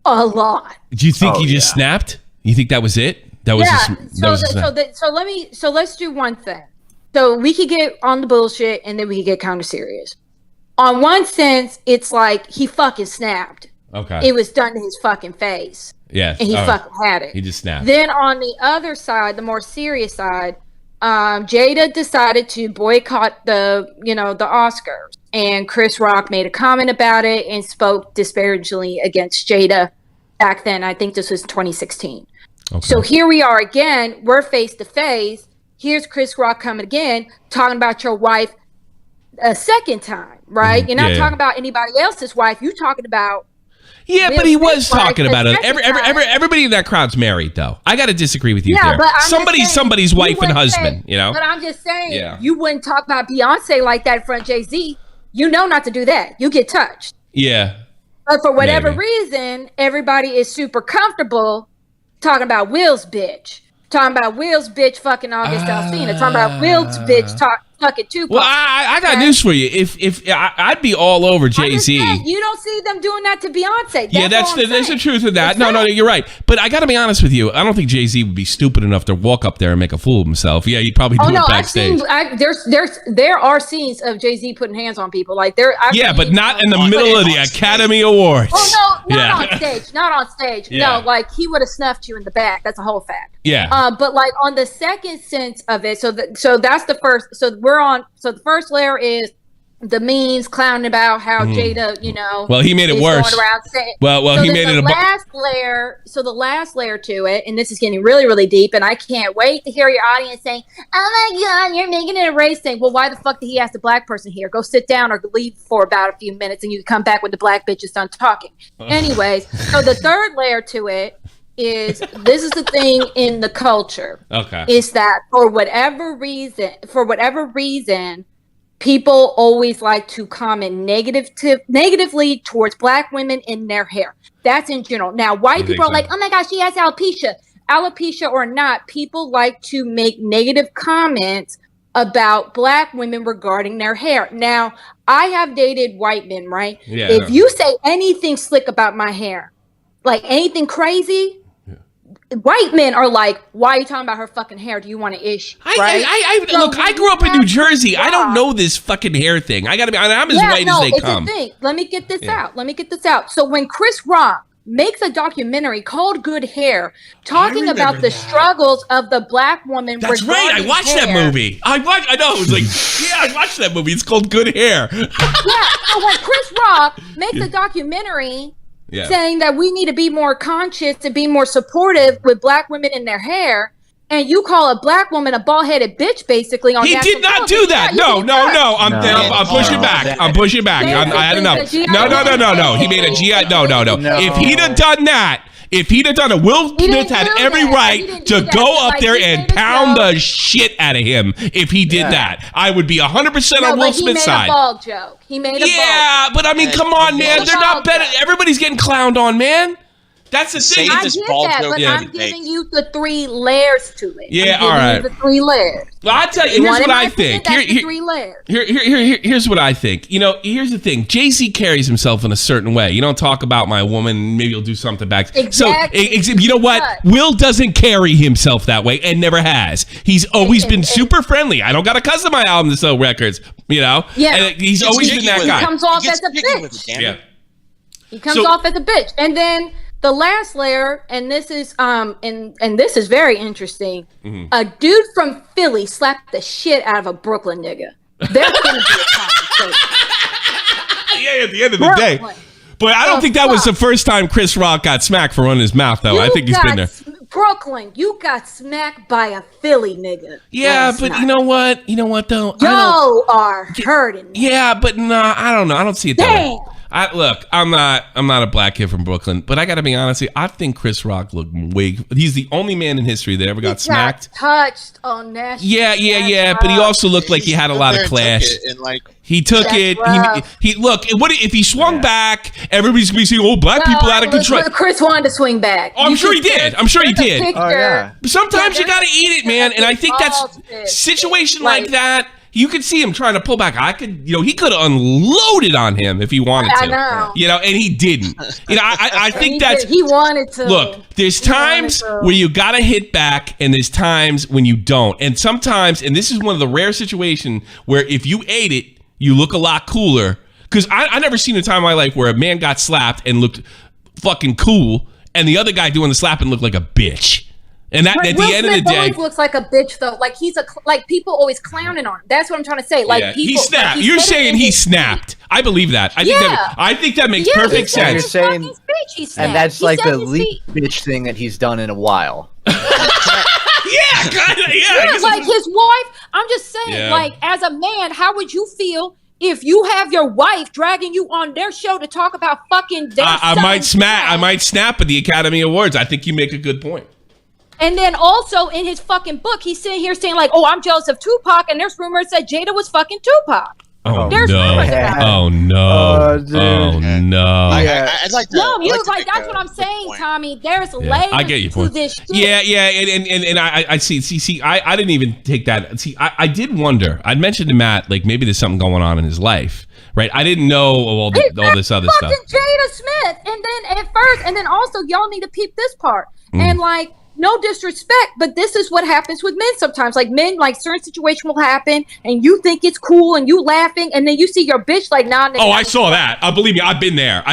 a lot. Do you think he just snapped? You think that was it? That was so let's do one thing. So we could get on the bullshit and then we could get kind of serious. On one sense, it's like he fucking snapped. Okay. It was done to his fucking face. Yeah. And he fucking had it. He just snapped. Then on the other side, the more serious side, Jada decided to boycott the Oscars. And Chris Rock made a comment about it and spoke disparagingly against Jada back then. I think this was 2016. Okay. So here we are again. We're face to face. Here's Chris Rock coming again, talking about your wife a second time, right? You're not talking about anybody else's wife. You're talking about. Yeah, but he was talking about it. Everybody in that crowd's married, though. I got to disagree with you there. But somebody's wife and husband, But I'm just saying, you wouldn't talk about Beyonce like that in front of Jay-Z. You know not to do that. You get touched. Yeah. But for whatever reason, everybody is super comfortable talking about Will's bitch. Talking about Will's bitch fucking August Alsina. Talking about Will's bitch fucking Tupac. Well, I got news for you. If I'd be all over Jay-Z. You don't see them doing that to Beyonce. There's the truth of that. No, you're right. But I got to be honest with you. I don't think Jay-Z would be stupid enough to walk up there and make a fool of himself. Yeah, he'd probably do it backstage. There are scenes of Jay-Z putting hands on people. But not in the middle of the Academy Awards. Oh no, not on stage. Not on stage. Yeah. No, he would have snuffed you in the back. That's a whole fact. Yeah. But on the second sense of it, so that's the first. So the first layer is the memes clowning about how Jada, you know. Well, he made it worse. Well, he made it So the last layer to it, and this is getting really, really deep, and I can't wait to hear your audience saying, "Oh my God, you're making it a race thing." Well, why the fuck did he ask the black person here? Go sit down or leave for about a few minutes, and you come back when the black bitch is done talking. Anyways, so the third layer to it is this is the thing in the culture. Okay. Is that for whatever reason, people always like to comment negatively towards black women in their hair. That's in general. Now, white people are like, "Oh my gosh, she has alopecia." Alopecia or not, people like to make negative comments about black women regarding their hair. Now, I have dated white men, right? Yeah. If you say anything slick about my hair, like anything crazy, white men are like, "Why are you talking about her fucking hair? Do you want to ish?" Right? Look, I grew up in New Jersey. I don't know this fucking hair thing. I'm as white as they come. It's a thing. Let me get this out. So when Chris Rock makes a documentary called Good Hair, talking about the struggles of the black woman. That's right. I watched that movie. I know. It was like, I watched that movie. It's called Good Hair. Yeah. So when Chris Rock makes a documentary saying that we need to be more conscious and be more supportive with black women in their hair, and you call a black woman a bald-headed bitch, basically on. He did not do that. No. I'm pushing back. I'm pushing back. I had enough. No. He made a GI. No. If he'd have done that. If he'd have done it, Will Smith had every right to go up there and pound the shit out of him. If he did that, I would be 100% on Will Smith's side. He made a bald joke. Yeah, but I mean, come on, man. They're not better. Everybody's getting clowned on, man. That's the thing. I get that, but I'm giving you the 3 layers to it. Yeah, all right. The 3 layers. Well, I tell you, here's what I think. The 3 layers. Here's what I think. You know, here's the thing. Jay-Z carries himself in a certain way. You don't talk about my woman, maybe you'll do something back. Exactly. So, you know what? Will doesn't carry himself that way and never has. He's always been super friendly. I don't got a custom my album to sell records, you know? Yeah. And he's always been that guy. He comes off as a bitch. Yeah. He comes off as a bitch. And then the last layer, and this is and this is very interesting. A dude from Philly slapped the shit out of a Brooklyn nigga. There's gonna be a conversation. Yeah, at the end of the day. But I don't think that was the first time Chris Rock got smacked for running his mouth, though. I think he's been there. Brooklyn, you got smacked by a Philly nigga. Yeah, but you know what? You know what, though? You are hurting. Yeah, but nah, I don't know. I don't see it that way. Look, I'm not a black kid from Brooklyn, but I got to be honest with you, I think Chris Rock looked he's the only man in history that ever got smacked. Touched on national. Yeah, but he also looked like he had a lot of class. He took it. He look. What if he swung back? Everybody's gonna be saying, "Oh, black people out of control." Chris wanted to swing back. Oh, I'm sure he did. Oh, yeah. Sometimes you got to eat it, man. And I think that's situation like that. You could see him trying to pull back. He could have unloaded on him if he wanted to. I know. And he didn't. I think he wanted to. Look, there's times where you got to hit back, and there's times when you don't. And sometimes, and this is one of the rare situations where if you ate it, you look a lot cooler. Because I never seen a time in my life where a man got slapped and looked fucking cool, and the other guy doing the slapping looked like a bitch. And that at the end of the day, always looks like a bitch though. Like people always clowning on him. That's what I'm trying to say. Like people, he snapped. You're saying he snapped. I believe that. I think that makes perfect sense. You're saying, and that's like the least bitch thing that he's done in a while. Yeah, like his wife. I'm just saying, like as a man, how would you feel if you have your wife dragging you on their show to talk about fucking their son? I might snap at the Academy Awards. I think you make a good point. And then also in his fucking book, he's sitting here saying like, "Oh, I'm jealous of Tupac," and there's rumors that Jada was fucking Tupac. There's rumors about it. Oh no! Oh no! I'd like to. No, that's what I'm saying, Tommy. There's layers I get your point. to this shit. Yeah, and I see. I didn't even take that. See, I did wonder. I'd mentioned to Matt like maybe there's something going on in his life, right? I didn't know all this other stuff. Fucking Jada Smith, and then also y'all need to peep this part, and like. No disrespect, but this is what happens with men sometimes. Like men, like certain situation will happen, and you think it's cool, and you laughing, and then you see your bitch like, nah. Oh, I saw that. Believe me, I've been there.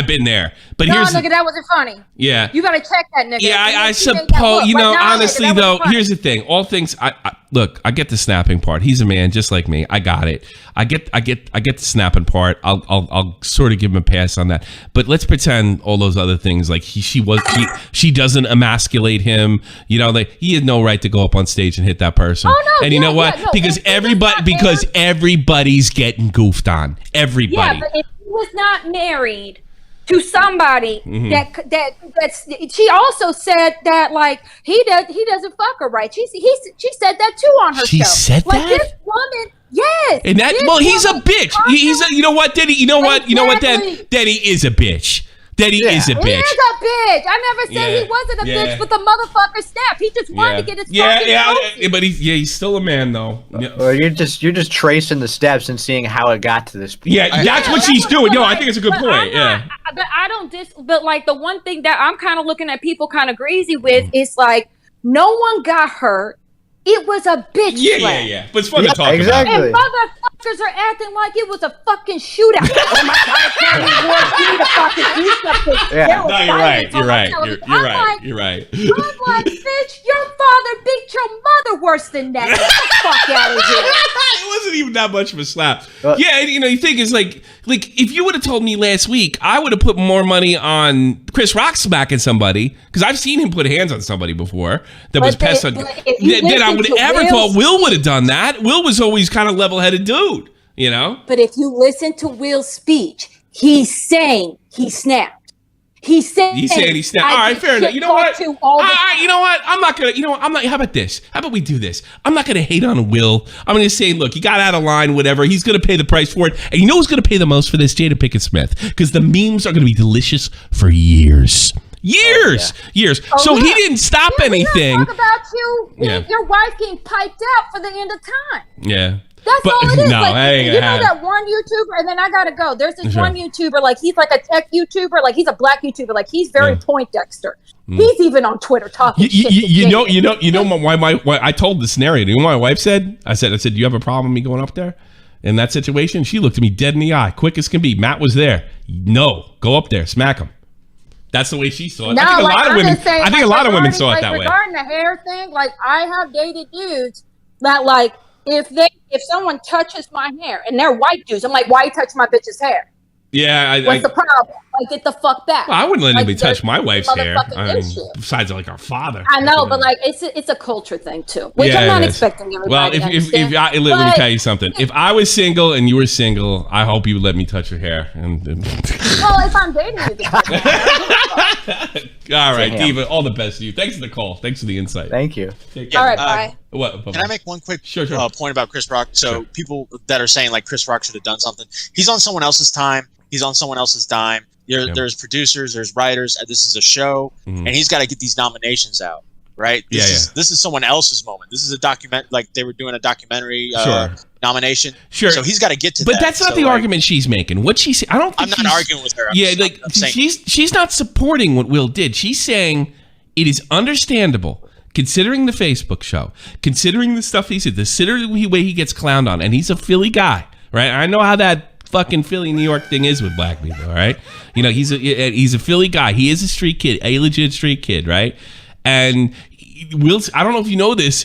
But no, here's nigga, that wasn't funny. Yeah. You gotta check that nigga. Yeah, I suppose, you know, honestly, though, here's the thing. All things, look, I get the snapping part. He's a man just like me. I got it. I get the snapping part. I'll sort of give him a pass on that. But let's pretend all those other things, like she doesn't emasculate him. You know, like he had no right to go up on stage and hit that person. Oh, no, and you know what? No, because everybody's getting goofed on. Everybody. Yeah, but if he was not married to somebody that's she also said that like he doesn't fuck her right. She said that too on her show. She said like, that? This woman, yes. And that he's a bitch. He's a, you know what, Denny? You know what? You know what, Denny is a bitch. Denny is a bitch. He is a bitch. I never said he wasn't a bitch, but the motherfucker snapped. He just wanted to get his fucking but he's still a man though. Well, you're just tracing the steps and seeing how it got to this point. Yeah, that's what she's doing. No, I think it's a good point. But I don't but like the one thing that I'm kind of looking at people kind of greasy with is like no one got hurt. It was a bitch slap. Yeah. But it's fun to talk And motherfuckers are acting like it was a fucking shootout. Oh my God, Academy Awards, you need to fucking do something. Yeah. No, you're right. You're right. I'm like, bitch, your father beat your mother worse than that. Get the fuck out of here. It wasn't even that much of a slap. Yeah, and, you know, you think it's like if you would have told me last week, I would have put more money on Chris Rock smacking somebody, because I've seen him put hands on somebody before that was pest on. Then I would have ever thought Will would have done that. Will was always kind of level-headed dude, you know? But if you listen to Will's speech, he's saying he snapped. He's saying he snapped. All right, fair enough. You know what? You know what? I'm not gonna. You know what? I'm not. How about this? How about we do this? I'm not gonna hate on Will. I'm gonna say, look, he got out of line. Whatever. He's gonna pay the price for it. And you know who's gonna pay the most for this? Jada Pinkett Smith, because the memes are gonna be delicious for years. Years. Oh, so he didn't stop anything. Talk about your wife getting piped out for the end of time. Yeah. That's all it is. No, like, you know that one YouTuber, and then I gotta go. There's this one YouTuber, like he's like a tech YouTuber, like he's a black YouTuber, like he's very Poindexter. He's even on Twitter talking shit. You know why I told the scenario. You know what my wife said? I said, do you have a problem with me going up there in that situation? She looked at me dead in the eye, quick as can be. Matt was there. No, go up there, smack him. That's the way she saw it. No, I think a lot of women saw it that way. Regarding the hair thing, like I have dated dudes that like if someone touches my hair and they're white dudes, I'm like, why you touch my bitch's hair? Yeah, what's the problem? Like, get the fuck back. Well, I wouldn't let anybody touch my wife's hair. I mean, besides, like our father. I know, but like it's a culture thing too, which I'm not expecting everybody to understand. Let me tell you something. If I was single and you were single, I hope you would let me touch your hair. Well, if I'm dating you. All right, Diva. All the best to you. Thanks for the call. Thanks for the insight. Thank you. All right, bye. Can I make one quick point about Chris Rock? So people that are saying like Chris Rock should have done something. He's on someone else's time. He's on someone else's dime. There's producers, there's writers. This is a show, and he's got to get these nominations out, right? This is someone else's moment. This is a document, like they were doing a documentary nomination. Sure. So he's got to get to that. But that's not the argument she's making. What she's, I don't think I'm not arguing with her. I'm saying she's not supporting what Will did. She's saying it is understandable, considering the Facebook show, considering the stuff he said, considering the way he gets clowned on, and he's a Philly guy, right? I know how that fucking Philly, New York thing is with black people, all right? You know, he's a Philly guy. He is a street kid, a legit street kid, right? And Will, I don't know if you know this,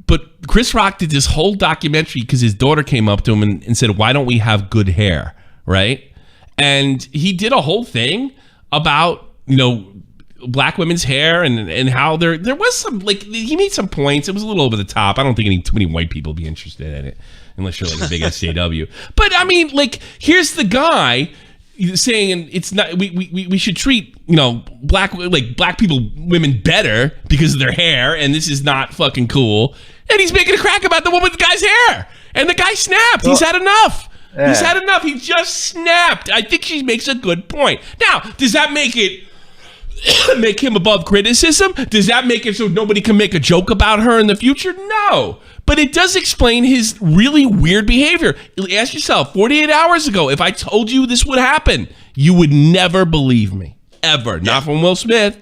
but Chris Rock did this whole documentary because his daughter came up to him and said, why don't we have good hair, right? And he did a whole thing about, you know, black women's hair and how there was some, like, he made some points. It was a little over the top. I don't think too many white people would be interested in it, unless you're like a big SJW. But I mean, like, here's the guy saying it's not, we should treat, you know, black people, women better because of their hair, and this is not fucking cool. And he's making a crack about the woman with the guy's hair, and the guy snapped. He's had enough. Yeah. He's had enough. He just snapped. I think she makes a good point. Now, does that make it make him above criticism? Does that make it so nobody can make a joke about her in the future? No. But it does explain his really weird behavior. Ask yourself, 48 hours ago, if I told you this would happen, you would never believe me. Ever. Not from Will Smith.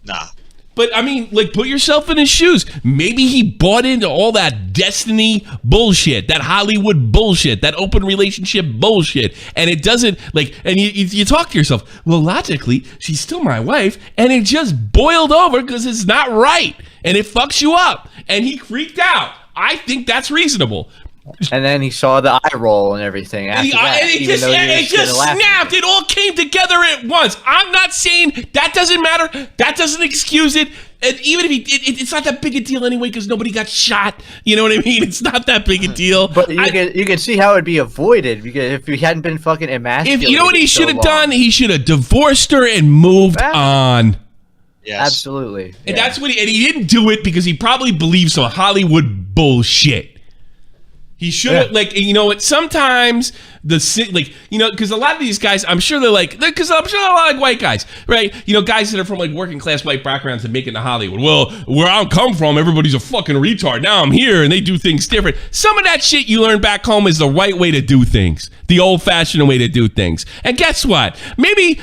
Nah. But I mean, like, put yourself in his shoes. Maybe he bought into all that destiny bullshit, that Hollywood bullshit, that open relationship bullshit. And it doesn't, like, and you talk to yourself, well, logically, she's still my wife. And it just boiled over because it's not right. And it fucks you up. And he freaked out. I think that's reasonable. And then he saw the eye roll and everything. After it just snapped. It all came together at once. I'm not saying that doesn't matter. That doesn't excuse it. And even if it's not that big a deal anyway, because nobody got shot. You know what I mean? It's not that big a deal. But you can see how it'd be avoided because if he hadn't been fucking emasculated. You know what he should have done? He should have divorced her and moved on. Yes. Absolutely. And that's what he didn't do it because he probably believes some Hollywood bullshit. He should have, like, you know what, sometimes because a lot of these guys, I'm sure they're like, because I'm sure they're a lot of white guys, right? You know, guys that are from, like, working class white backgrounds and make it to Hollywood. Well, where I come from, everybody's a fucking retard. Now I'm here and they do things different. Some of that shit you learn back home is the right way to do things, the old-fashioned way to do things. And guess what? Maybe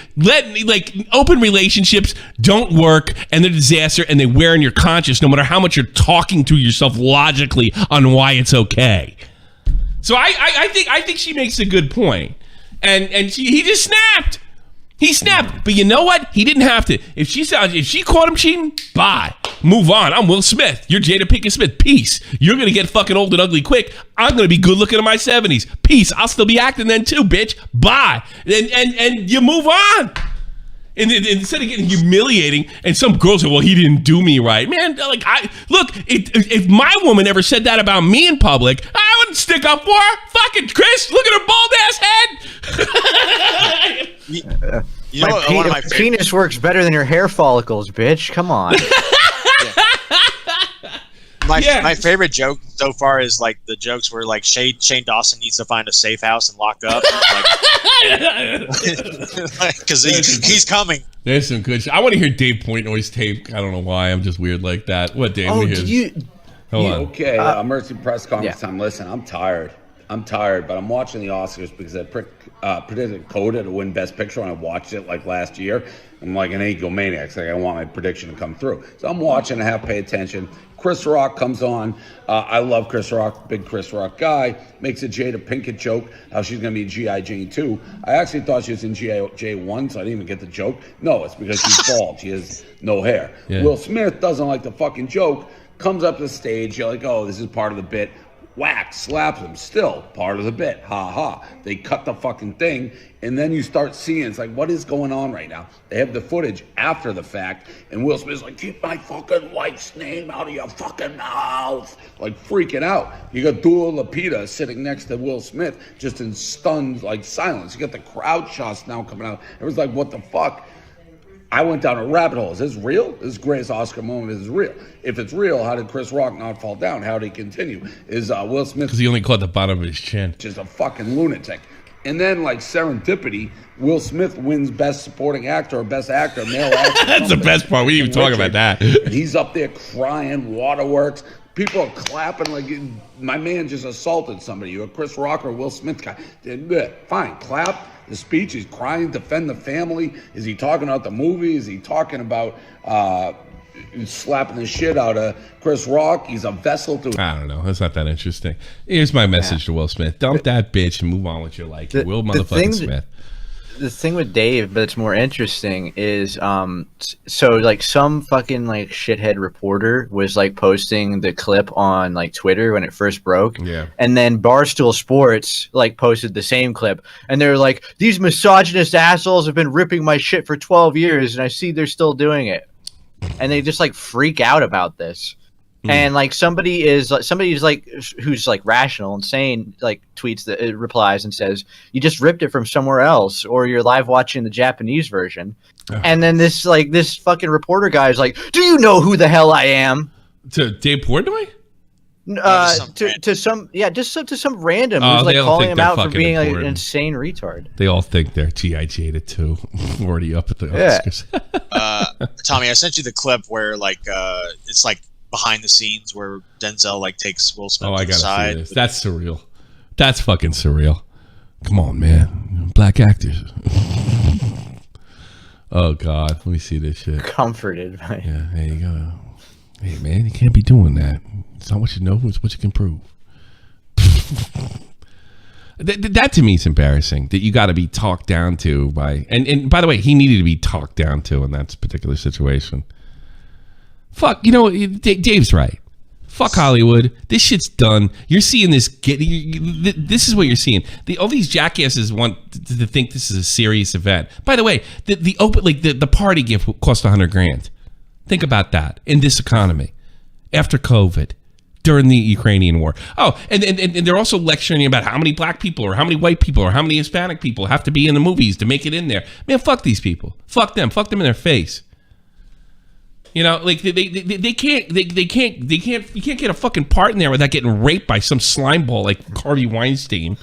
open relationships don't work and they're a disaster and they wear in your conscience no matter how much you're talking to yourself logically on why it's okay. So I think she makes a good point. And he just snapped. He snapped. But you know what? He didn't have to. If she caught him cheating, bye. Move on. I'm Will Smith. You're Jada Pinkett Smith. Peace. You're going to get fucking old and ugly quick. I'm going to be good looking in my 70s. Peace. I'll still be acting then too, bitch. Bye. And you move on. And instead of getting humiliating, and some girls say, well, he didn't do me right. Man, like, if my woman ever said that about me in public, I wouldn't stick up for her. Fucking Chris, look at her bald ass head. You know what, one of my penis works better than your hair follicles, bitch. Come on. My favorite joke so far is like the jokes where like Shane Dawson needs to find a safe house and lock up, because he's coming. There's some good shit. I want to hear Dave Portnoy's tape. I don't know why. I'm just weird like that. What, Dave? Oh, Hold on. Okay, Mercy press conference time. Listen, I'm tired, but I'm watching the Oscars because I predicted Coda to win Best Picture, and I watched it like last year. I'm like an egomaniac. Like I want my prediction to come through. So I'm watching. I have to pay attention. Chris Rock comes on. I love Chris Rock, big Chris Rock guy. Makes a Jada Pinkett joke, how she's going to be G.I. Jane 2. I actually thought she was in G.I. 1, so I didn't even get the joke. No, it's because she's bald. She has no hair. Yeah. Will Smith doesn't like the fucking joke, comes up to the stage. You're like, oh, this is part of the bit. Whack, slaps him. Still part of the bit. Ha ha. They cut the fucking thing, and then you start seeing, it's like, what is going on right now? They have the footage after the fact, and Will Smith's like, keep my fucking wife's name out of your fucking mouth. Like, freaking out. You got Dua Lupita sitting next to Will Smith, just in stunned, like, silence. You got the crowd shots now coming out. It was like, what the fuck? I went down a rabbit hole. Is this real? This greatest Oscar moment is real. If it's real, how did Chris Rock not fall down? How did he continue? Is Will Smith... Because he only caught the bottom of his chin. Just a fucking lunatic. And then, like serendipity, Will Smith wins Best Supporting Actor or Best Actor, male actor. That's the best part. We didn't even talk about that. And he's up there crying, waterworks. People are clapping like my man just assaulted somebody. You're a Chris Rock or Will Smith guy. Fine, clap. The speech, he's crying, defend the family. Is he talking about the movie? Is he talking about slapping the shit out of Chris Rock? He's a vessel to... I don't know. That's not that interesting. Here's my message to Will Smith. Dump that bitch and move on with your life. Will motherfucking Smith. The thing with Dave, but it's more interesting, is so like some fucking like shithead reporter was like posting the clip on like Twitter when it first broke, and then Barstool Sports like posted the same clip, and they're like, these misogynist assholes have been ripping my shit for 12 years, and I see they're still doing it, and they just like freak out about this. And like somebody's like who's like rational and sane, like tweets that it replies and says, you just ripped it from somewhere else, or you're live watching the Japanese version. And then this fucking reporter guy is like, do you know who the hell I am? To Dave Portnoy? To some random who's like calling him out for being like an insane retard. They all think they're G.I. Jada too. Already up at the Oscars. Tommy, I sent you the clip where like it's like behind the scenes where Denzel like takes Will Smith to the side. See this. That's surreal. That's fucking surreal. Come on, man. Black actors. Oh God, let me see this shit. Comforted. By yeah, there you go. Hey man, you can't be doing that. It's not what you know, it's what you can prove. That to me is embarrassing. That you got to be talked down to by, and by the way, he needed to be talked down to in that particular situation. Fuck, you know, Dave's right. Fuck Hollywood. This shit's done. You're seeing this. This is what you're seeing. All these jackasses want to think this is a serious event. By the way, the party gift cost $100,000. Think about that in this economy, after COVID, during the Ukrainian war. Oh, and they're also lecturing about how many black people or how many white people or how many Hispanic people have to be in the movies to make it in there. Man, fuck these people. Fuck them. Fuck them in their face. You know, like they can't. You can't get a fucking part in there without getting raped by some slime ball like Harvey Weinstein.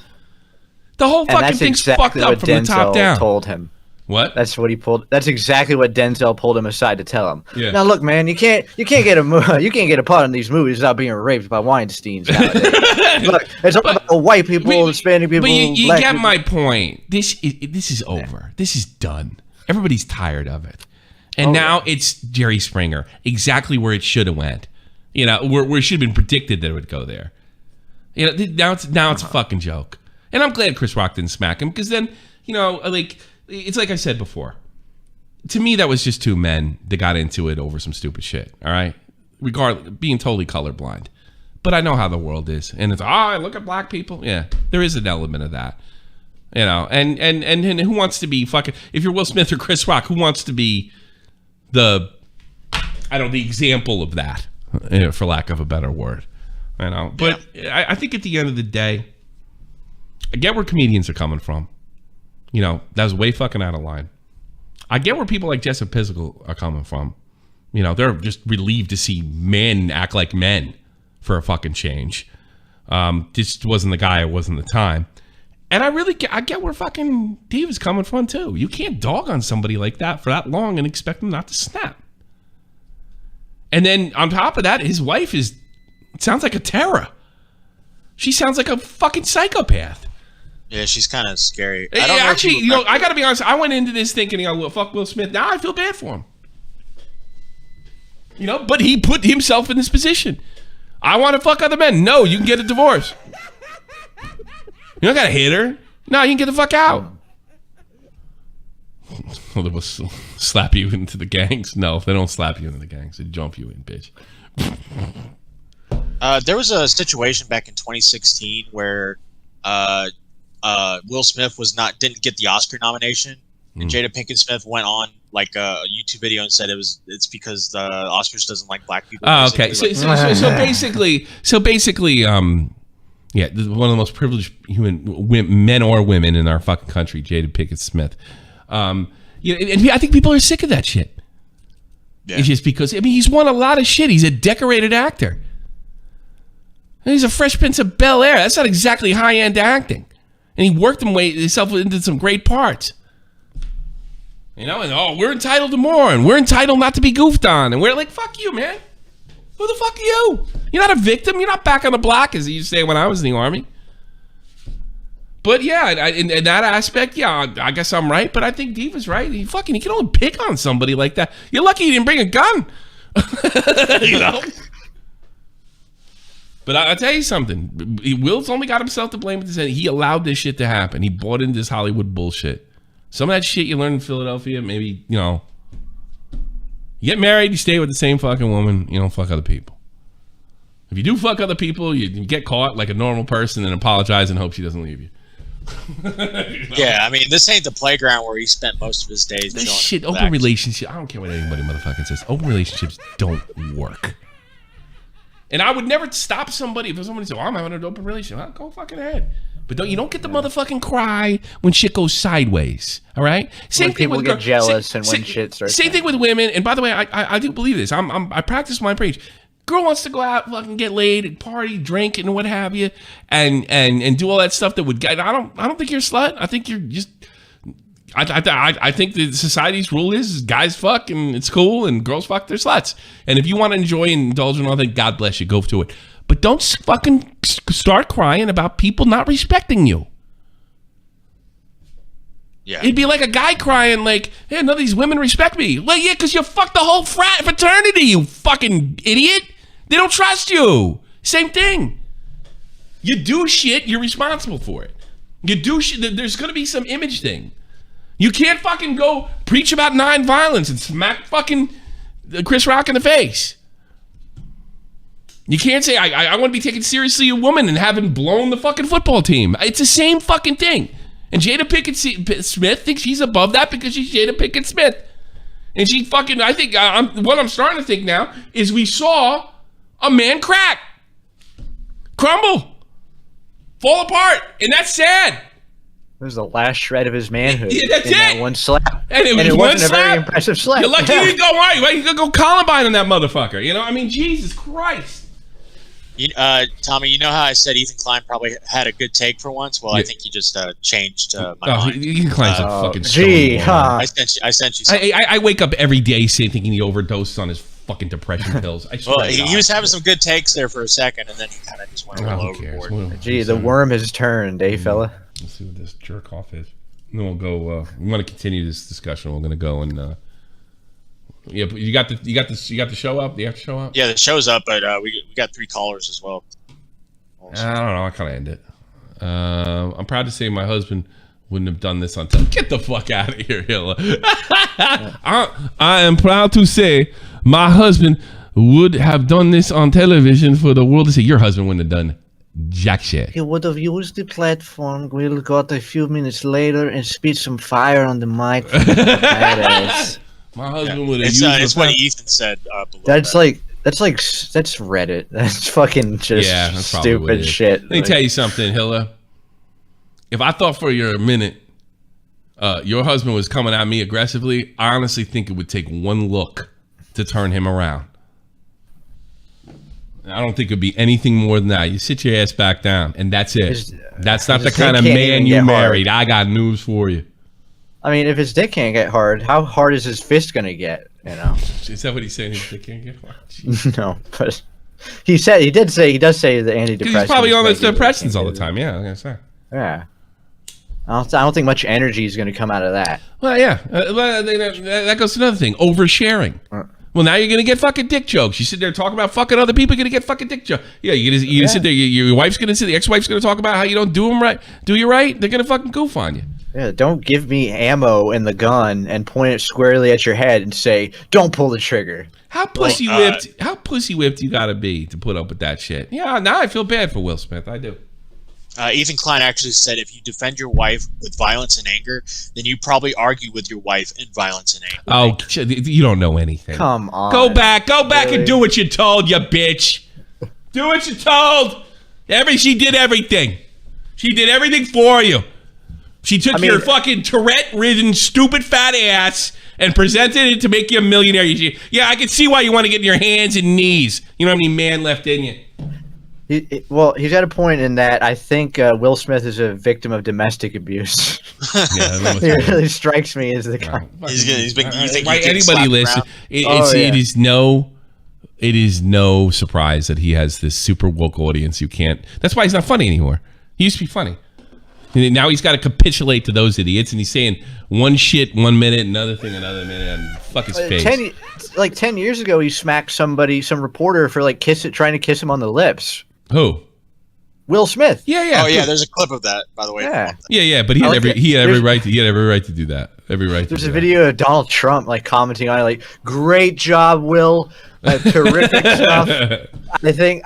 The whole fucking thing's fucked up from the top down. Told him. What? That's what he pulled. That's exactly what Denzel pulled him aside to tell him. Yeah. Now look, man, you can't get a part in these movies without being raped by Weinsteins. Look, it's all about white people, Hispanic people. But you black get people. my point. This is over. This is done. Everybody's tired of it. And now it's Jerry Springer, exactly where it should have went. You know, where it should have been predicted that it would go there. You know, now it's a fucking joke. And I'm glad Chris Rock didn't smack him, because then, you know, like, it's like I said before. To me, that was just two men that got into it over some stupid shit. All right, being totally colorblind. But I know how the world is, and it's look at black people. Yeah, there is an element of that. You know, and who wants to be fucking? If you're Will Smith or Chris Rock, who wants to be the example of that, for lack of a better word, you know. But yeah. I think at the end of the day, I get where comedians are coming from. You know, that was way fucking out of line. I get where people like Jessica Pizzle are coming from. You know, they're just relieved to see men act like men for a fucking change. This wasn't the guy I was in the time. And I get where fucking Diva's coming from too. You can't dog on somebody like that for that long and expect them not to snap. And then on top of that, his wife sounds like a terror. She sounds like a fucking psychopath. Yeah, she's kind of scary. I gotta be honest. I went into this thinking, fuck Will Smith. Now I feel bad for him. You know, but he put himself in this position. I want to fuck other men. No, you can get a divorce. You don't gotta hit her. No, you can get the fuck out. Well, they will slap you into the gangs. No, they don't slap you into the gangs. They jump you in, bitch. There was a situation back in 2016 where Will Smith didn't get the Oscar nomination, and Jada Pinkett Smith went on like a YouTube video and said it's because the Oscars doesn't like black people. Oh, okay. So basically, yeah, one of the most privileged men or women in our fucking country, Jada Pinkett Smith. And I think people are sick of that shit. Yeah. It's just because he's won a lot of shit. He's a decorated actor. He's a Fresh Prince of Bel-Air. That's not exactly high-end acting. And he worked himself into some great parts. You know, and we're entitled to more, and we're entitled not to be goofed on, and we're like, fuck you, man. Who the fuck are you? You're not a victim. You're not back on the block, as they used to say when I was in the Army. But yeah, in that aspect, yeah, I guess I'm right. But I think Diva's right. He can only pick on somebody like that. You're lucky he didn't bring a gun. You know. But I'll tell you something. Will's only got himself to blame. He allowed this shit to happen. He bought into this Hollywood bullshit. Some of that shit you learn in Philadelphia, maybe, you know, you get married, you stay with the same fucking woman, you don't fuck other people. If you do fuck other people, you get caught like a normal person and apologize and hope she doesn't leave you. You know? Yeah, I mean, this ain't the playground where he spent most of his days. This shit, open relationships, I don't care what anybody motherfucking says. Open relationships don't work. And I would never stop somebody if somebody said, I'm having an open relationship. I'll go fucking ahead. But you don't get the motherfucking cry when shit goes sideways. All right. Same thing with get jealous and when shit starts. Same thing with women. And by the way, I do believe this. I practice my preach. Girl wants to go out, fucking get laid, and party, drink, and what have you, and do all that stuff that would get. I don't think you're a slut. I think you're just. I think the society's rule is guys fuck and it's cool, and girls fuck, they're sluts. And if you want to enjoy and indulge in all that, God bless you, go to it. But don't fucking start crying about people not respecting you. Yeah. It'd be like a guy crying like, hey, none of these women respect me. Well, yeah, because you fucked the whole fraternity, you fucking idiot. They don't trust you. Same thing. You do shit, you're responsible for it. You do shit, there's going to be some image thing. You can't fucking go preach about non-violence and smack fucking Chris Rock in the face. You can't say, I want to be taken seriously a woman and having blown the fucking football team. It's the same fucking thing. And Jada Pinkett Smith thinks she's above that because she's Jada Pinkett Smith. And she fucking, I think, what I'm starting to think now is we saw a man crack, crumble, fall apart. And that's sad. It was the last shred of his manhood. Yeah, that's it. That one slap. And it wasn't one a slap. very impressive slap. You're lucky you didn't go right. Right? You could go Columbine on that motherfucker. You know, I mean, Jesus Christ. Tommy, you know how I said Ethan Klein probably had a good take for once? Well, I think he just changed my mind. Ethan Klein's a fucking gee, huh? I sent you something. I wake up every day thinking he overdosed on his fucking depression pills. Well, he was having some good takes there for a second, and then he kind of just went a little overboard. Gee, the worm has turned, fella? Let's see what this jerk off is. And then we'll go. We want to continue this discussion. We're going to go and. Yeah, but you got the show up. Do you have to show up? Yeah, the show's up, but we got 3 callers as well. I don't know. I kind of end it. I'm proud to say my husband wouldn't have done this on television. Get the fuck out of here, Hilla. I am proud to say my husband would have done this on television for the world to see. Your husband wouldn't have done jack shit. He would have used the platform. Will got a few minutes later and spit some fire on the mic. Badass. My husband would have used it. It's what Ethan said. That's Reddit. That's fucking just stupid shit. Let me tell you something, Hilla. If I thought for a minute your husband was coming at me aggressively, I honestly think it would take one look to turn him around. I don't think it'd be anything more than that. You sit your ass back down, and that's it. That's not the kind of man you married. I got news for you. I mean, if his dick can't get hard, how hard is his fist gonna get? You know? Is that what he's saying? His dick can't get hard? No, but he does say the antidepressants. He's probably on those depressions all the time. Yeah, I was gonna say. Yeah. I don't think much energy is going to come out of that. Well, yeah. That goes to another thing. Oversharing. Well, now you're going to get fucking dick jokes. You sit there talking about fucking other people, you're going to get fucking dick jokes. Yeah, you're going to sit there, your wife's going to sit, the ex-wife's going to talk about how you don't do them right. Do you right? They're going to fucking goof on you. Yeah, don't give me ammo in the gun and point it squarely at your head and say, don't pull the trigger. How pussy whipped you got to be to put up with that shit? Yeah, now I feel bad for Will Smith. I do. Ethan Klein actually said if you defend your wife with violence and anger, then you probably argue with your wife in violence and anger. Oh, you don't know anything. Come on. Go back and do what you're told, you bitch. Do what you're told. She did everything. She did everything for you. She took your fucking Tourette-ridden, stupid fat ass and presented it to make you a millionaire. Yeah, I can see why you want to get in your hands and knees. You don't have any man left in you. He's got a point in that I think Will Smith is a victim of domestic abuse. Yeah, he really strikes me as the kind. Why anybody listen? It is no surprise that he has this super woke audience. You can't. That's why he's not funny anymore. He used to be funny. And now he's got to capitulate to those idiots, and he's saying one shit 1 minute, another thing another minute, and fuck his face. 10 years ago, he smacked some reporter for trying to kiss him on the lips. Who? Will Smith. Yeah. Oh yeah, there's a clip of that, by the way. Yeah. But he had every right to do that. Every right. There's a video of Donald Trump commenting on it, great job, Will. Terrific stuff.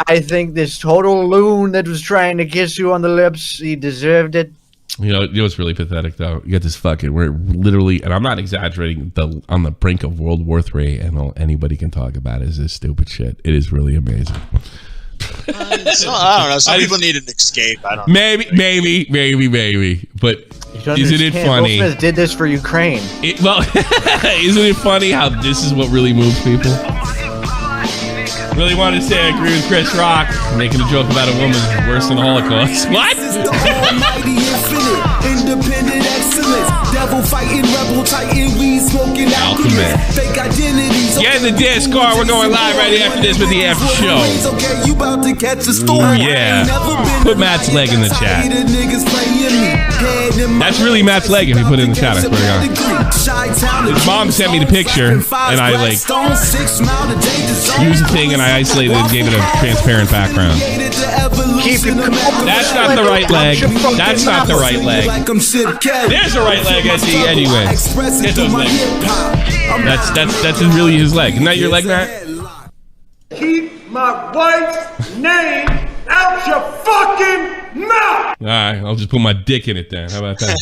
I think this total loon that was trying to kiss you on the lips, he deserved it. You know what's really pathetic though? You got this we're literally, and I'm not exaggerating, on the brink of World War III, and all anybody can talk about is this stupid shit. It is really amazing. I don't know. Some people need an escape. I don't know. Maybe. But isn't it funny? Will Smith did this for Ukraine. Isn't it funny how this is what really moves people? Really wanted to say I agree with Chris Rock. Making a joke about a woman is worse than the Holocaust. What? Independent excellence. Devil fighting, rebel titan, weed smoking alchemist. Fake identities Get in the Discord. We're going live right after this with the after show. Yeah. Put Matt's leg in the chat. That's really Matt's leg if you put it in the chat, I swear to God. His mom sent me the picture, and I like used the thing and I isolated it and gave it a transparent background. That's not the right leg. That's not the right leg. There's a right leg, Edgy. Anyway, get those legs. That's really his leg. Isn't that your leg, Matt? Keep my wife's name out your fucking mouth! All right, I'll just put my dick in it then. How about that?